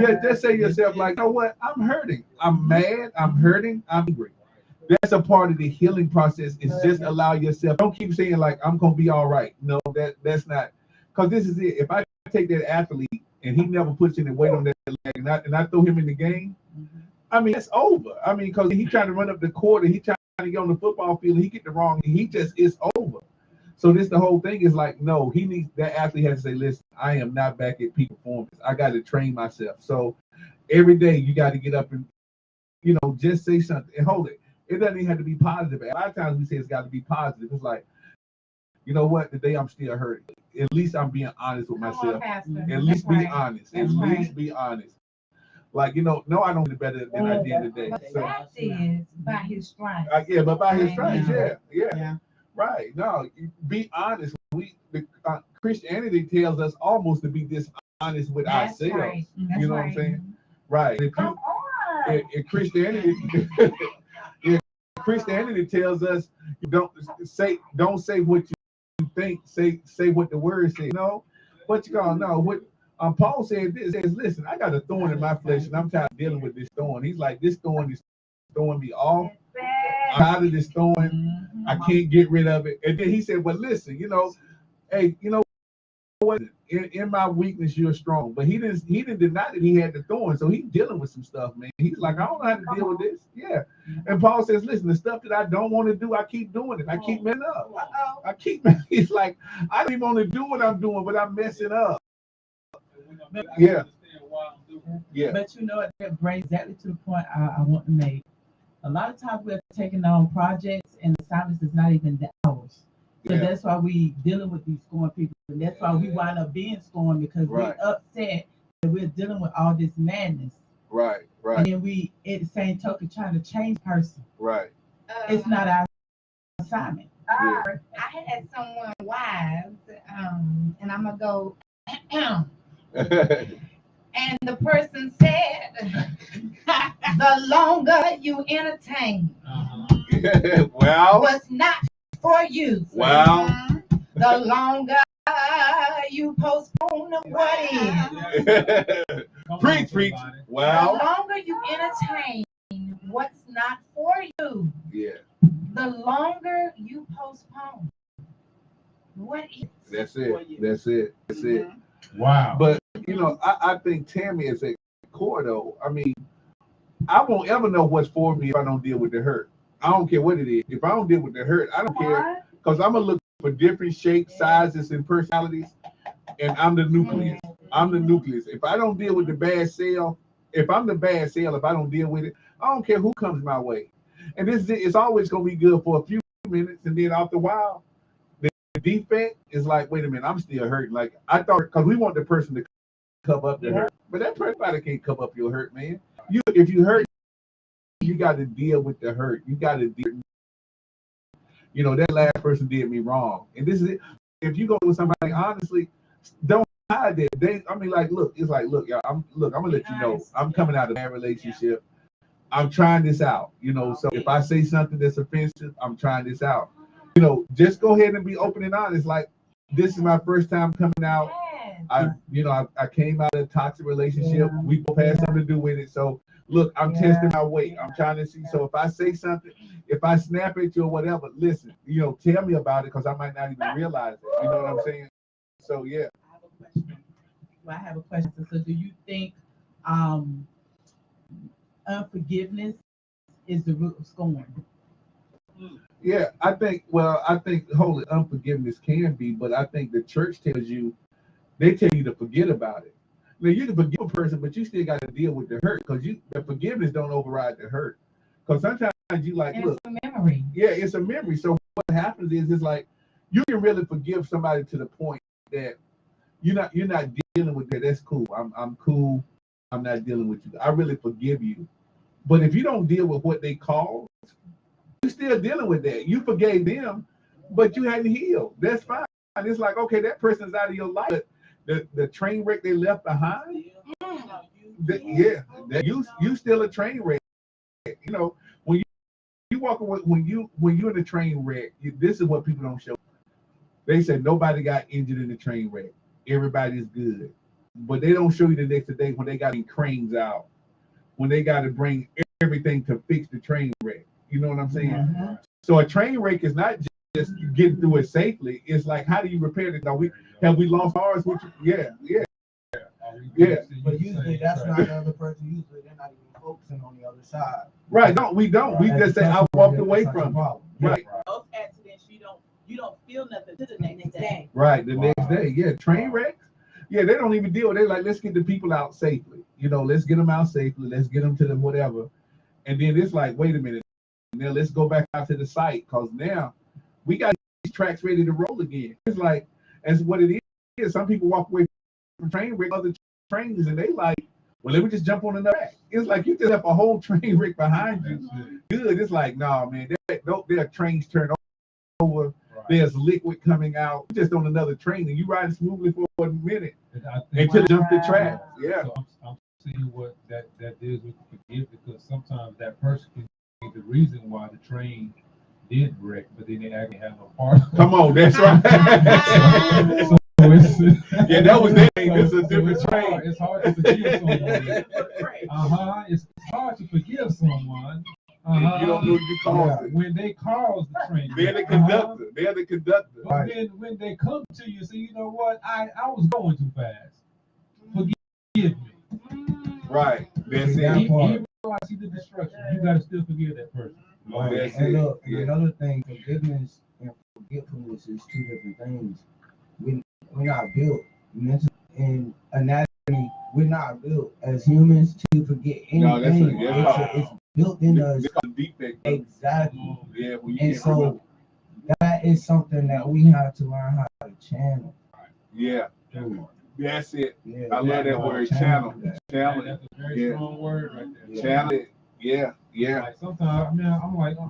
yeah, just say to yourself, like, you know what? I'm hurting. I'm mad. I'm hurting. I'm angry. That's a part of the healing process. Is just allow yourself. Don't keep saying like I'm gonna be all right. No, that's not. Because this is it. If I take that athlete and he never puts any weight on that leg, and I throw him in the game, I mean it's over. I mean, because he trying to run up the court and he trying to get on the football field and he get the wrong. He just it's over. So this the whole thing is like, no, he needs that athlete has to say, listen, I am not back at peak performance. I got to train myself. So every day you got to get up and just say something and hold it. It doesn't even have to be positive. A lot of times we say it's got to be positive. It's like, you know what? Today I'm still hurting. At least I'm being honest with myself. At least be honest. At least be honest. Like, no, I don't do better than I did today. But the fact is, by his stripes. Yeah, but by his stripes, yeah. Right. No, be honest. Christianity tells us almost to be dishonest with ourselves. Right. You know what I'm saying? Right. If you in Christianity, Christianity tells us don't say what you think, say what the word says. No, what you gonna know? What Paul said this says, listen, I got a thorn in my flesh, and I'm tired of dealing with this thorn. He's like, this thorn is throwing me off. I'm out of this thorn. I can't get rid of it. And then he said, well, listen, hey, what? In my weakness, you're strong. But he didn't deny that he had the thorn. So he's dealing with some stuff, man. He's like, I don't know how to deal with this. Yeah. And Paul says, listen, the stuff that I don't want to do, I keep doing it. I keep messing up. He's like, I don't even want to do what I'm doing, but I'm messing up. Yeah. Yeah. But that brings exactly to the point I want to make. A lot of times we're taking on projects and the assignments is not even ours. So that's why we dealing with these scorned people. And that's why we wind up being scorned, because we're upset that we're dealing with all this madness. Right. And then we, at the same token, trying to change person. Right. It's not our assignment. I had someone wives, and I'm gonna go. And the person said, the longer you entertain, what's not for you. The longer you postpone what is. Preach. The longer you entertain what's not for you. Yeah. The longer you postpone what is. That's it. Wow. But I think Tammy is a core though. I mean, I won't ever know what's for me if I don't deal with the hurt. I don't care what it is. If I don't deal with the hurt, I don't care, because I'm gonna look for different shapes, sizes, and personalities, and I'm the nucleus. If I don't deal with the bad cell, if I'm the bad cell, if I don't deal with it, I don't care who comes my way. And it's always gonna be good for a few minutes, and then after a while, the defect is like, wait a minute, I'm still hurting. Like I thought, because we want the person to cover up the hurt, but that person can't cover up your hurt, man. If you hurt, you got to deal with the hurt. You got to deal. That last person did me wrong, and this is it. If you go with somebody, honestly, don't hide that. Look, it's like, look, y'all, I'm gonna let you know, I'm coming out of a bad relationship. I'm trying this out. So if I say something that's offensive, I'm trying this out. Just go ahead and be open and honest. Like, this is my first time coming out. I came out of a toxic relationship. We both had something to do with it. So look, I'm testing my weight. I'm trying to see. So if I say something, if I snap at you or whatever, listen, tell me about it, because I might not even realize it. You know what I'm saying? So yeah. I have a question. So do you think unforgiveness is the root of scorn? Yeah, I think holy unforgiveness can be, but I think the church tells you, they tell you to forget about it. Now, you can forgive a person, but you still got to deal with the hurt, because the forgiveness don't override the hurt. Because sometimes you look, it's a memory. Yeah, it's a memory. So what happens is, it's like you can really forgive somebody to the point that you're not dealing with that. That's cool. I'm cool. I'm not dealing with you. I really forgive you. But if you don't deal with what they caused, you're still dealing with that. You forgave them, but you hadn't healed. That's fine. It's like, okay, that person's out of your life. But the train wreck they left behind, you still a train wreck. When you walk away, when you're in a train wreck, this is what people don't show. They said nobody got injured in the train wreck. Everybody's good. But they don't show you the next day when they got cranes out, when they got to bring everything to fix the train wreck. You know what I'm saying? Mm-hmm. So a train wreck is not just getting through it safely. It's like, how do you repair it? Have we lost ours? Yeah. But usually that's not the other person. Usually they're not even focusing on the other side. Right. We don't. Right. We just say, I walked away from it. Right. Those accidents, you don't feel nothing to the next day. Right. The next day. Yeah. Train wrecks. Yeah. They don't even deal with it. They're like, let's get the people out safely. Let's get them out safely. Let's get them to the whatever. And then it's like, wait a minute. Now let's go back out to the site, because now we got these tracks ready to roll again. It's like, that's what it is. Some people walk away from train wreck, other trains, and they like, well, let me just jump on another track. It's like you just left a whole train wreck behind you. Good. It's like, no, man, there are trains turn over. Right. There's liquid coming out. You're just on another train, and you riding smoothly for a minute until it jumps the track. Yeah. So I'm seeing what that is with forgiveness, because sometimes that person can think the reason why the train did wreck, but then they actually had no part. Come on, that's right. So it's, Yeah, that was their thing. so- This is a so different it's train. hard- It's hard to forgive someone. It's hard to forgive someone. You don't know you caused it. When they cause the train. They're the conductor. They're the conductor. But then when they come to you, say, you know what, I was going too fast. Forgive me. Right. That's See, it. that part. Even though I see the destruction, you gotta still forgive that person. Right. That's And it. look, Yeah. another thing, forgiveness and forgetfulness is two different things. We're not built mentally and anatomy. We're not built as humans to forget anything. No, that's It's built in us. It's called defect. Exactly. Yeah, when you And can't so remember. that is something that we have to learn how to channel. Yeah, through. that's it. Yeah, I love that word, channel. Channel it. That's a very Yeah. strong word right there. Yeah. Channel it. Yeah, yeah. Like sometimes, I mean, I'm like, I'm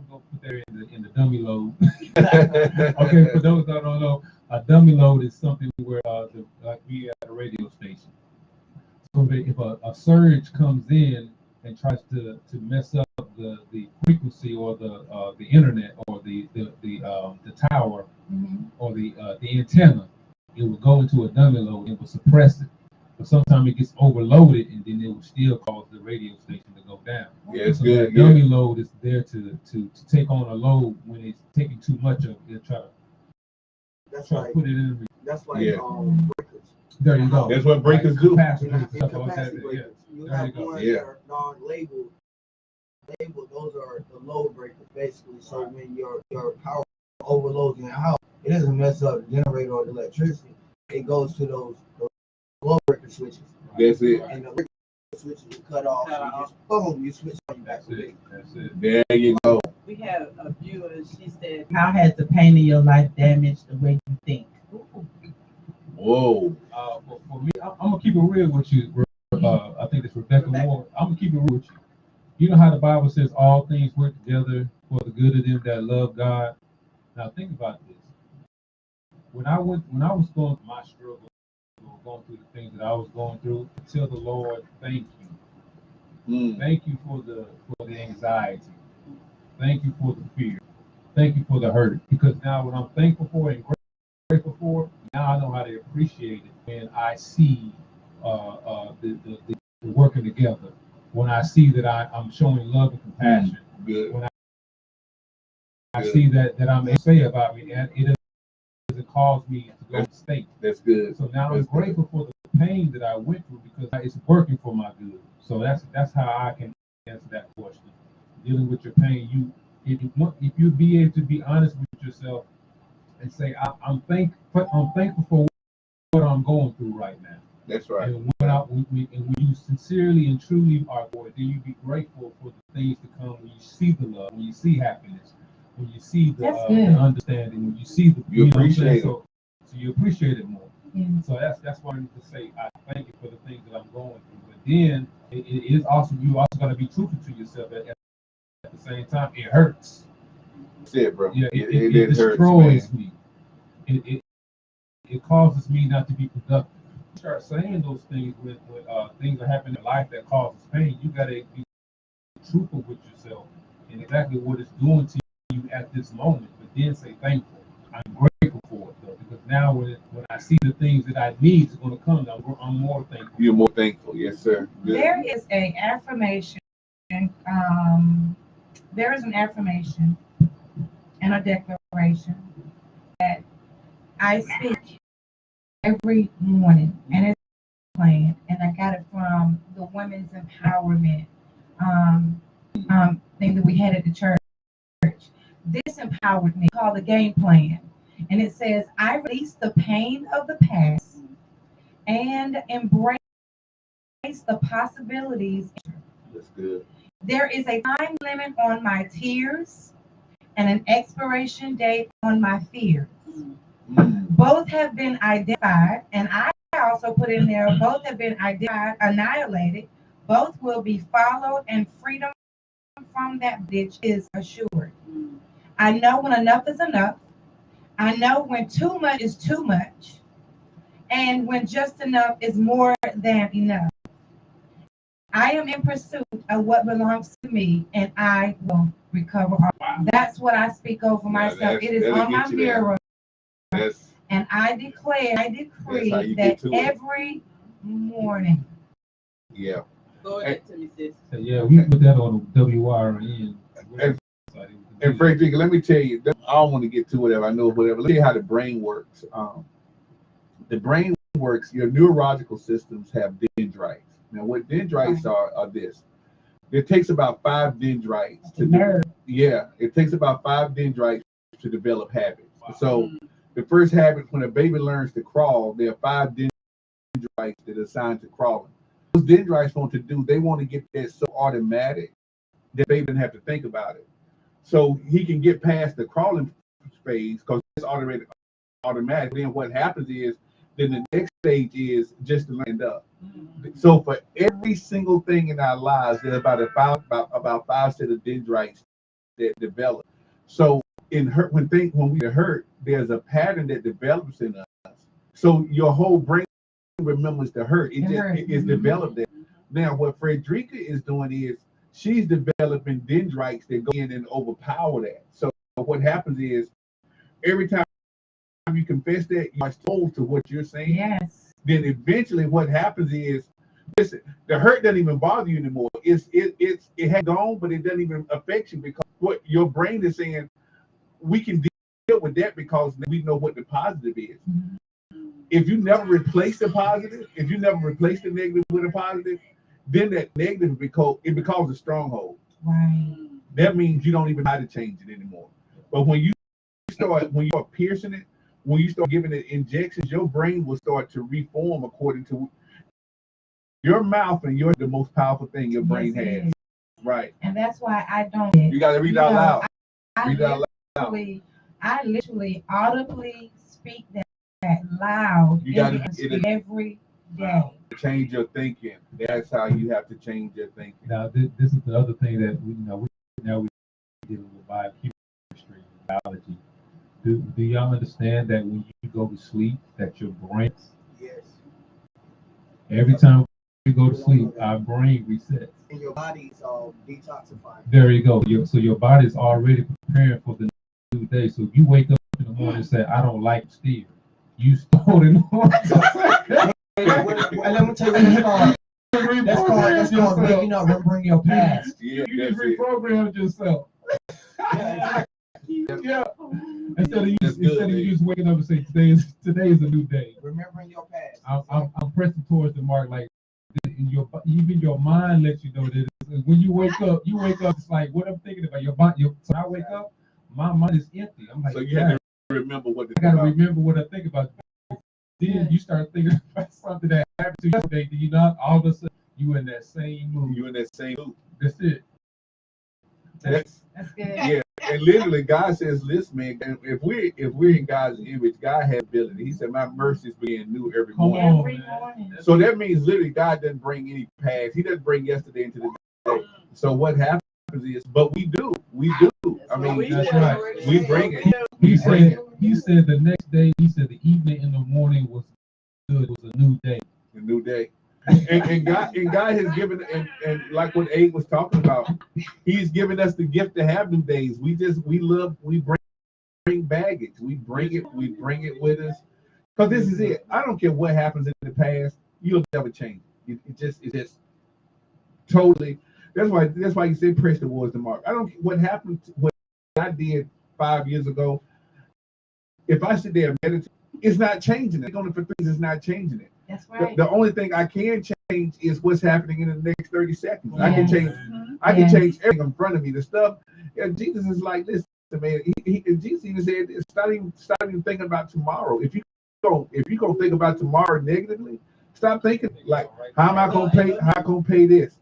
gonna put that in the dummy load. Okay, for those that don't know, a dummy load is something where like we at a radio station. So that if a surge comes in and tries to mess up the frequency or the internet or the tower or the antenna, it will go into a dummy load and it will suppress it. But sometimes it gets overloaded and then it will still cause the radio station to go down. Yeah, it's So good. the dummy load is there to take on a load when it's taking too much of it. Try That's to like put it in. that's like Yeah. breakers. There you go. That's what breakers do. Capacitors In and stuff like that. capacity Yeah. breakers, you There have you go. ones Yeah. that are non-labeled. Labeled, those are the load breakers, basically. So when your power overloads in your house, it doesn't mess up the generator or the electricity. It goes to those load breaker switches, That's it. and the breaker switches will cut off. So you just boom, you switch on back That's to it. it. That's it. There you go. We have a viewer, she said, how has the pain in your life damaged the way you think? Whoa. For me, I'm gonna keep it real with you. I think it's Rebecca Moore. I'm gonna keep it real with you. You know how the Bible says all things work together for the good of them that love God. Now think about this. When I was going through my struggle, going through the things that I was going through, tell the Lord, thank you. Thank you for the anxiety. Thank you for the fear. Thank you for the hurt. Because now what I'm thankful for and grateful for, now I know how to appreciate it when I see the working together. When I see that I'm showing love and compassion. Good. When I see that I'm say about me, and it doesn't cause me to go to state. That's good. So now That's I'm grateful for the pain that I went through because it's working for my good. So that's how I can answer that question. Dealing with your pain, if you be able to be honest with yourself and say, I'm thankful for what I'm going through right now. That's right. And when you sincerely and truly are for it, then you be grateful for the things to come when you see the love, when you see happiness, when you see the understanding, when you see the You appreciate it. So you appreciate it more. Yeah. So that's why I need to say I thank you for the things that I'm going through. But then it is also you also got to be truthful to yourself at the same time. It hurts. That's it, bro. Yeah, It it destroys hurts, man. me. It causes me not to be productive. Start saying those things when things are happening in life that causes pain. You gotta be truthful with yourself and exactly what it's doing to you at this moment. But then say thankful. I'm grateful for it though, because now when I see the things that I need is going to come, I'm more thankful. You're more thankful, yes, sir. Good. There is an affirmation. There is an affirmation and a declaration that I speak every morning, and it's planned. And I got it from the women's empowerment thing that we had at the church. This empowered me, called the game plan, and it says, "I release the pain of the past and embrace the possibilities." That's good. There is a time limit on my tears and an expiration date on my fears. Both have been identified, and I also put in there, both have been identified, annihilated. Both will be followed, and freedom from that bitch is assured. I know when enough is enough. I know when too much is too much, and when just enough is more than enough. I am in pursuit of what belongs to me, and I will recover all. That's what I speak over myself. It is that'll on my get you there. mirror, That's and I declare, I how decree you that get to it. every morning. Yeah. Go ahead to me, sis. So, yeah, we put that on WYRN. And Frederica, let me tell you, I don't want to get to whatever. I know whatever. Let me tell you how the brain works. The brain works. Your neurological systems have dendrites. Now, what dendrites are this. It takes about 5 dendrites it takes about 5 dendrites to develop habits. So the first habit, when a baby learns to crawl, there are 5 dendrites that are assigned to crawling. Those dendrites want to do, they want to get that so automatic that baby doesn't have to think about it. So he can get past the crawling phase because it's already automatic. Then what happens is, then the next stage is just to land up. So for every single thing in our lives, there's about 5 set of dendrites that develop. So when we get hurt, there's a pattern that develops in us. So your whole brain remembers the hurt. It's developed there. Now what Frederica is doing is she's developing dendrites that go in and overpower that. So what happens is every time you confess that, you are told to what you're saying. Yes. Then eventually what happens is, listen, the hurt doesn't even bother you anymore. It has gone, but it doesn't even affect you because what your brain is saying, we can deal with that because we know what the positive is. If you never replace the positive, if you never replace the negative with a positive, then that negative becomes a stronghold. Right. That means you don't even know how to change it anymore. But when you start piercing it, when you start giving it injections, your brain will start to reform according to your mouth, and you're the most powerful thing your brain has. Right. And that's why I don't. You got to read out loud. I literally audibly speak that loud You got every day. Change your thinking. That's how you have to change your thinking. Now, this is the other thing that we dealing with biochemistry, biology. Do y'all understand that when you go to sleep, that your brain, every time we go to sleep, our brain resets. And your body's detoxifying. There you go. So your body's already preparing for the new day. So if you wake up in the morning and say, I don't like steer, you stole it on. Let me tell you what that's called waking up, remembering your past. Yeah, You just reprogrammed yourself. Yeah. Instead of you just waking up and say today is a new day. Remembering your past. I'm pressing towards the mark, like even your mind lets you know that when you wake up, it's like what I'm thinking about. So I wake up, my mind is empty. I'm like, so you have to remember what I gotta remember what I think about. Then you start thinking about something that happened to you yesterday. Do you not? All of a sudden, you in that same mood. You in that same loop. That's it. That's good. Yeah, and literally, God says, "Listen, man, if we're in God's image, God has ability." He said, "My mercies being new every morning." Every morning. So that means literally, God doesn't bring any past. He doesn't bring yesterday into the day. So what happens is, but we do. I mean, That's right. We bring it. He said the next day. He said the evening and the morning was good. It was a new day. A new day. And God has given, and like what Abe was talking about, He's given us the gift to have them days. We bring baggage. We bring it with us. Because this is it. I don't care what happens in the past, you'll never change it. It's just totally. That's why you say press towards the mark. I don't care what happened, what I did 5 years ago. If I sit there and meditate, it's not changing it. Going for things is not changing it. That's right. The only thing I can change is what's happening in the next 30 seconds. Yes. I can change. I can change everything in front of me. The stuff. Yeah, Jesus is like this, man. Jesus even said, stop even thinking about tomorrow. If you gonna think about tomorrow negatively, stop thinking like, how am I gonna pay? How I gonna pay this?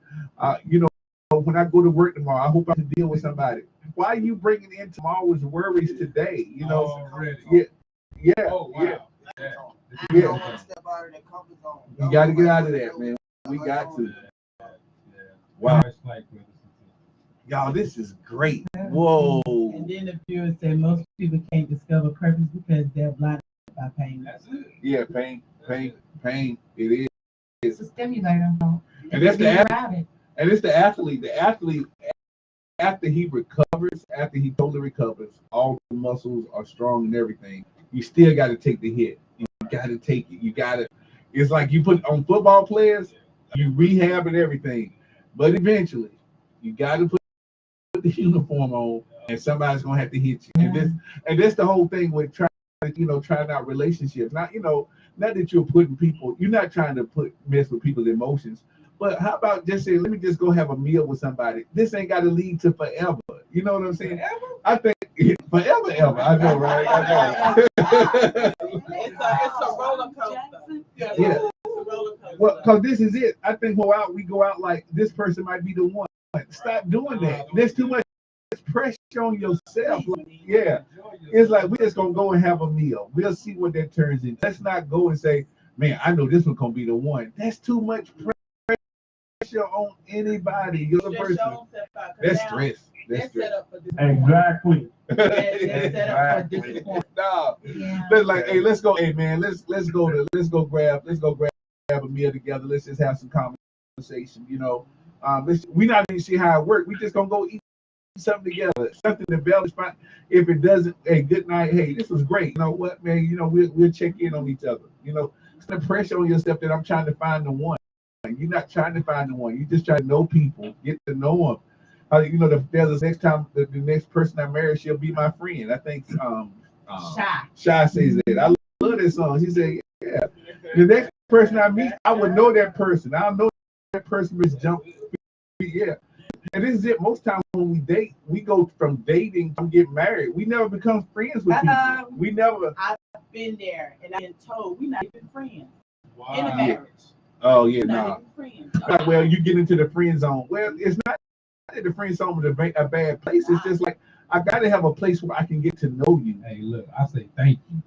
When I go to work tomorrow, I hope I can deal with somebody. Why are you bringing in tomorrow's worries today? You know. Already. Yeah. Oh, wow. Yeah. You don't want to step out of the comfort zone. You got to get out of that, man. We got to. Wow. Y'all, this is great. Whoa. And then the viewers say most people can't discover purpose because they're blinded by pain. That's it. Yeah, pain. It is. It's a stimulator. And that's the Be athlete, around it. and it's the athlete. The athlete, after he recovers, after he totally recovers, all the muscles are strong and everything. You still got to take the hit. You got to take it. You got to. It's like you put on football players, you rehab and everything, but eventually you got to put the uniform on, and somebody's gonna have to hit you. And that's the whole thing with trying out relationships. Not not that you're putting people. You're not trying to mess with people's emotions. But how about just saying, let me just go have a meal with somebody. This ain't got to lead to forever. You know what I'm saying? I think forever, ever. I know, right? I know. It's a roller coaster. Yeah. It's a roller coaster. Well, because this is it. I think we go out like this person might be the one. Stop doing that. There's too much pressure on yourself. Yeah. It's like we're just gonna go and have a meal. We'll see what that turns into. Let's not go and say, man, I know this one's gonna be the one. That's too much pressure on anybody. You're the person. That's stress. That's stress. Exactly. They're set up for disappointment. No. Yeah. But like, hey, let's go. Hey, man, let's go grab a meal together. Let's just have some conversation. We not even see how it works. We just gonna go eat something together, something to embellish. If it doesn't, hey, good night. Hey, this was great. You know what, man? We'll check in on each other. It's the pressure on yourself that I'm trying to find the one. You're not trying to find the one. You just try to know people, get to know them. There's the next time the next person I marry, she'll be my friend. I think Shy says that. I love this song. She said, yeah. The next person I meet, I would know that person. I'll know that person is jump. Yeah. And this is it. Most times when we date, we go from dating to get married. We never become friends with people. We never. I've been there, and I've been told we're not even friends in a marriage. Oh yeah, We're not no. even friends. Like, well, you get into the friend zone. Well, it's not that the friend zone is a bad place. It's just like I got to have a place where I can get to know you. Hey, look, I say thank you.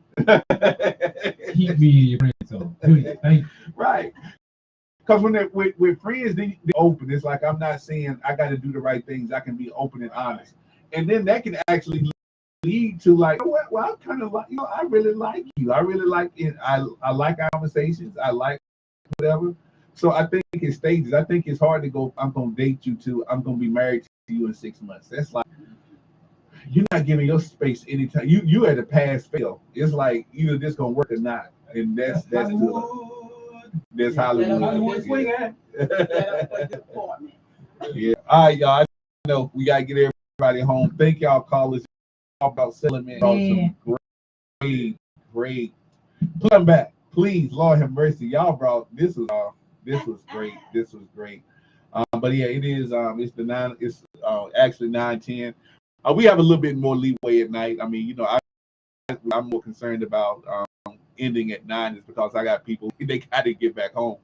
Keep me in your friend zone. Please, thank you. Right. Because when with friends, they open. It's like I'm not saying I got to do the right things. I can be open and honest, and then that can actually lead to like, well, I kind of like, I really like you. I really like it. I like conversations. I like whatever. So I think it's stages. I think it's hard to go, I'm gonna date you to, I'm gonna be married to you in 6 months. That's like, you're not giving your space anytime. You at a pass fail. It's like either this gonna work or not, and that's Hollywood. That's Hollywood. Yeah. All right, y'all. I know we gotta get everybody home. Thank y'all callers about settlement. Some great. Put them back, please. Lord have mercy. Y'all brought this was great. This was great. But yeah, it is. It's the 9. It's actually 9:10. We have a little bit more leeway at night. I mean, I'm more concerned about ending at 9 is because I got people they got to get back home.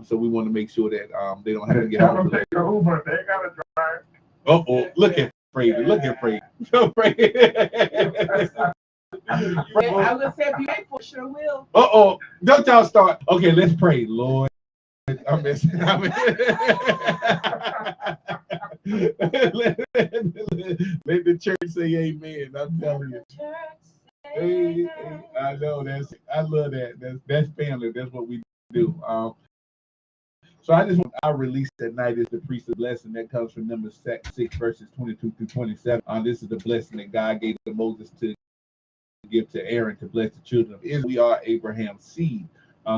So we want to make sure that they don't have to get home. Take an Uber. They gotta drive. Oh, look at Brady. Look at Brady. I would say if you ain't for sure will. Don't y'all start. Okay, let's pray, Lord. I'm missing. Let the church say amen. I'm telling you. Hey, I know I love that. That's family. That's what we do. So I release that night is the priest's blessing that comes from Numbers 6 verses 22 through 27. This is the blessing that God gave to Moses to give to Aaron to bless the children of Israel. We are Abraham's seed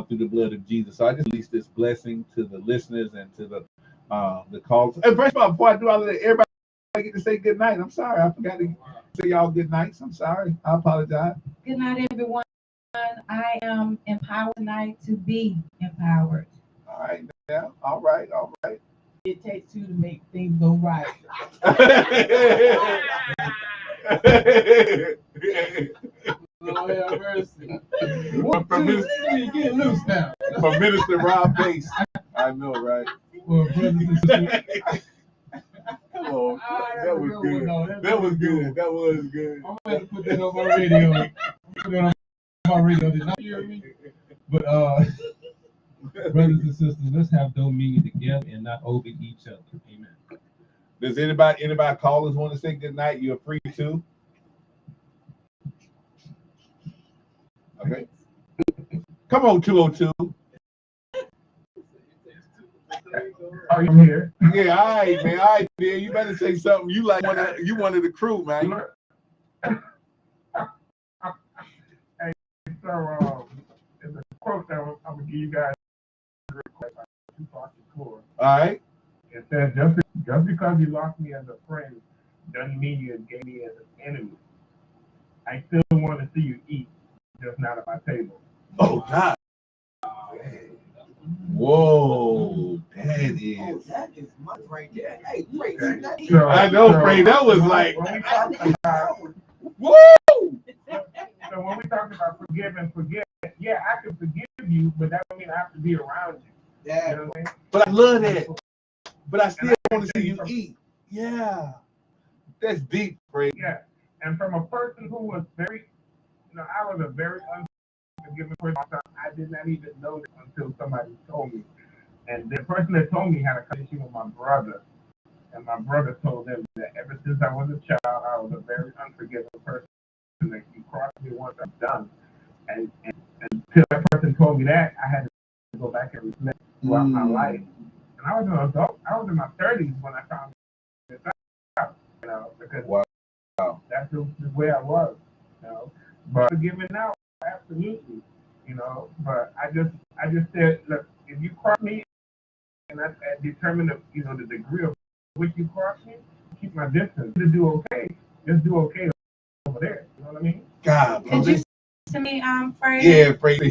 through the blood of Jesus. So I just release this blessing to the listeners and to the callers. And first of all, before I do all of that, everybody get to say good night. I'm sorry, I forgot to say y'all good nights. I'm sorry. I apologize. Good night, everyone. I am empowered tonight to be empowered. All right, now. All right. It takes two to make things go right. Lord have mercy. From Get loose now. From Minister Rob Bass. I know, right? Well, brothers and sisters. Come on. That was good. That was good. I'm going to put that on my radio. Did not hear me? But, brothers and sisters, let's have dominion together and not over each other. Amen. Does anybody callers want to say good night? You're free to. Okay. Come on, 202. are you here? Yeah, all right, man. All right, man. You better say something. You like one of the crew, man. Hey, so there's a quote that I'm gonna give you guys real quick. All right. It says, just because you lost me as a friend doesn't mean you gave me as an enemy. I still want to see you eat, just not at my table. Oh God. Whoa, that is. Oh, that is much right there. Hey, great. So, I know, Frank. That was like, when we talked about, woo! so when we talked about forgive and forget, yeah, I can forgive you, but that don't mean I have to be around you. Yeah. You know what I mean? But I love that. But I still want to see you eat. Yeah. That's deep, Frank. Yeah. And from a person who was very, I was a very unforgiving person. I did not even know this until somebody told me. And the person that told me had a conversation with my brother. And my brother told them that ever since I was a child, I was a very unforgiving person. And that you crossed me once, I'm done. And until that person told me that, I had to go back and reflect throughout my life. And I was an adult. I was in my 30s when I found this out, because that's the way I was, But forgiving now, absolutely, But I just said, look, if you cross me, and I determine the degree of which you cross me, keep my distance. To do okay, just do okay over there. You know what I mean? God, Could you to me, Frank? Yeah, Frank, the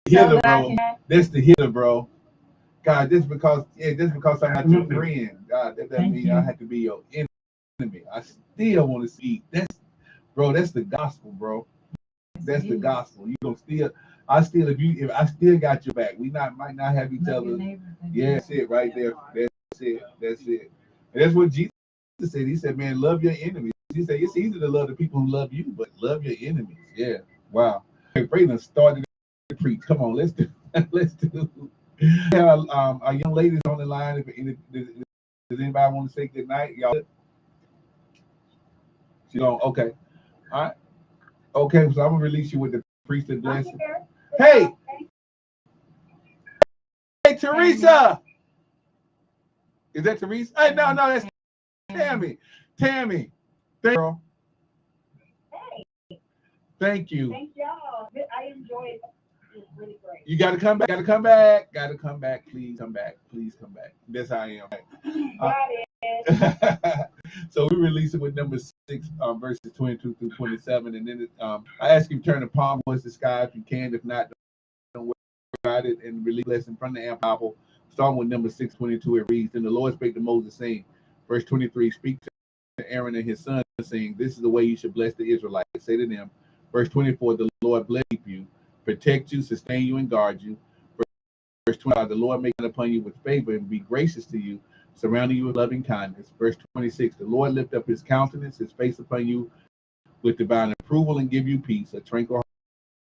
hitter, So bro. That's the hitter, bro. God, just because I'm not your friend, God, that doesn't mean I have to be your enemy. I still want to see. That's the gospel, bro. That's the gospel. You gonna still, if I still got your back, we might not have each other. Yeah, that's it right there. That's it. And that's what Jesus said. He said, man, love your enemies. He said, it's easy to love the people who love you, but love your enemies. Yeah. Wow. Hey, Braden started to preach. Come on, let's do. We have our young ladies on the line. Does anybody want to say good night? Y'all. Okay. All right. Okay, so I'm gonna release you with the priestly blessing. Hey, Teresa. Is that Teresa? Hey, no, that's Tammy. Thank you. Hey. Thank you. Thank y'all. I enjoyed it. It was really great. You gotta come back. Please come back. That's how I am. Got it. So we release it with number 6, verses 22 through 27, and then I ask you to turn the palm towards the sky if you can. If not, don't worry about it. And release lesson from the Amp Bible, starting with number 6:22. It reads, "And the Lord spake to Moses, saying," verse 23, "Speak to Aaron and his sons, saying, This is the way you should bless the Israelites. Say to them," verse 24, "The Lord bless you, protect you, sustain you, and guard you." Verse 25, "The Lord make it upon you with favor and be gracious to you, surrounding you with loving kindness." Verse 26, "The Lord lift up his countenance, his face upon you with divine approval and give you peace, a tranquil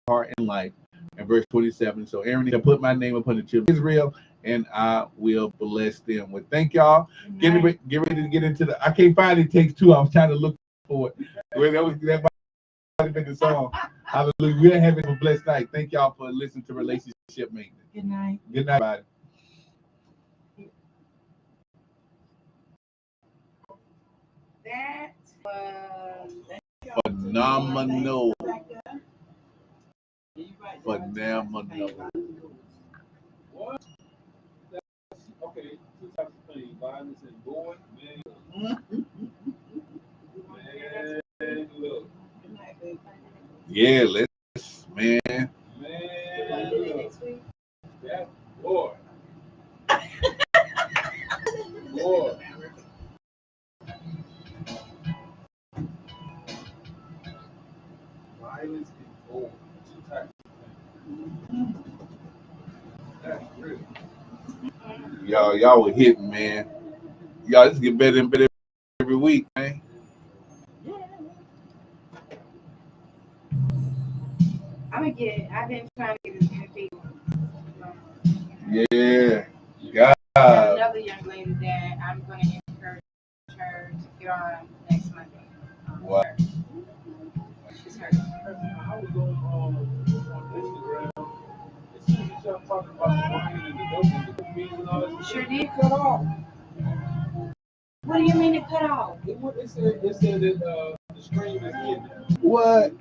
heart and life." And verse 27, "So Aaron shall put my name upon the children of Israel, and I will bless them." Well, thank y'all. Get ready to get into the. I can't find It Takes Two. I was trying to look for it. Well, that might have been the song. Hallelujah. We're having a blessed night. Thank y'all for listening to Relationship Maintenance. Good night. Good night, everybody. That was Phenomenal. What? Okay, two types of things: violence and going. Man, look. Yeah, let's, man. Look. That boy. Boy. Violence and going. Two types of things. That's real. Y'all were hitting, man. Y'all just get better and better every week, man. I've been trying to get as many people. Yeah. God. There's another young lady that I'm going to encourage her to get on next Monday. Wow. She's her. I was on Instagram. As soon as y'all talking about the wine and the dope and the fees and all that. Sure did. Cut off. What do you mean it cut off? It said that the stream is getting. What?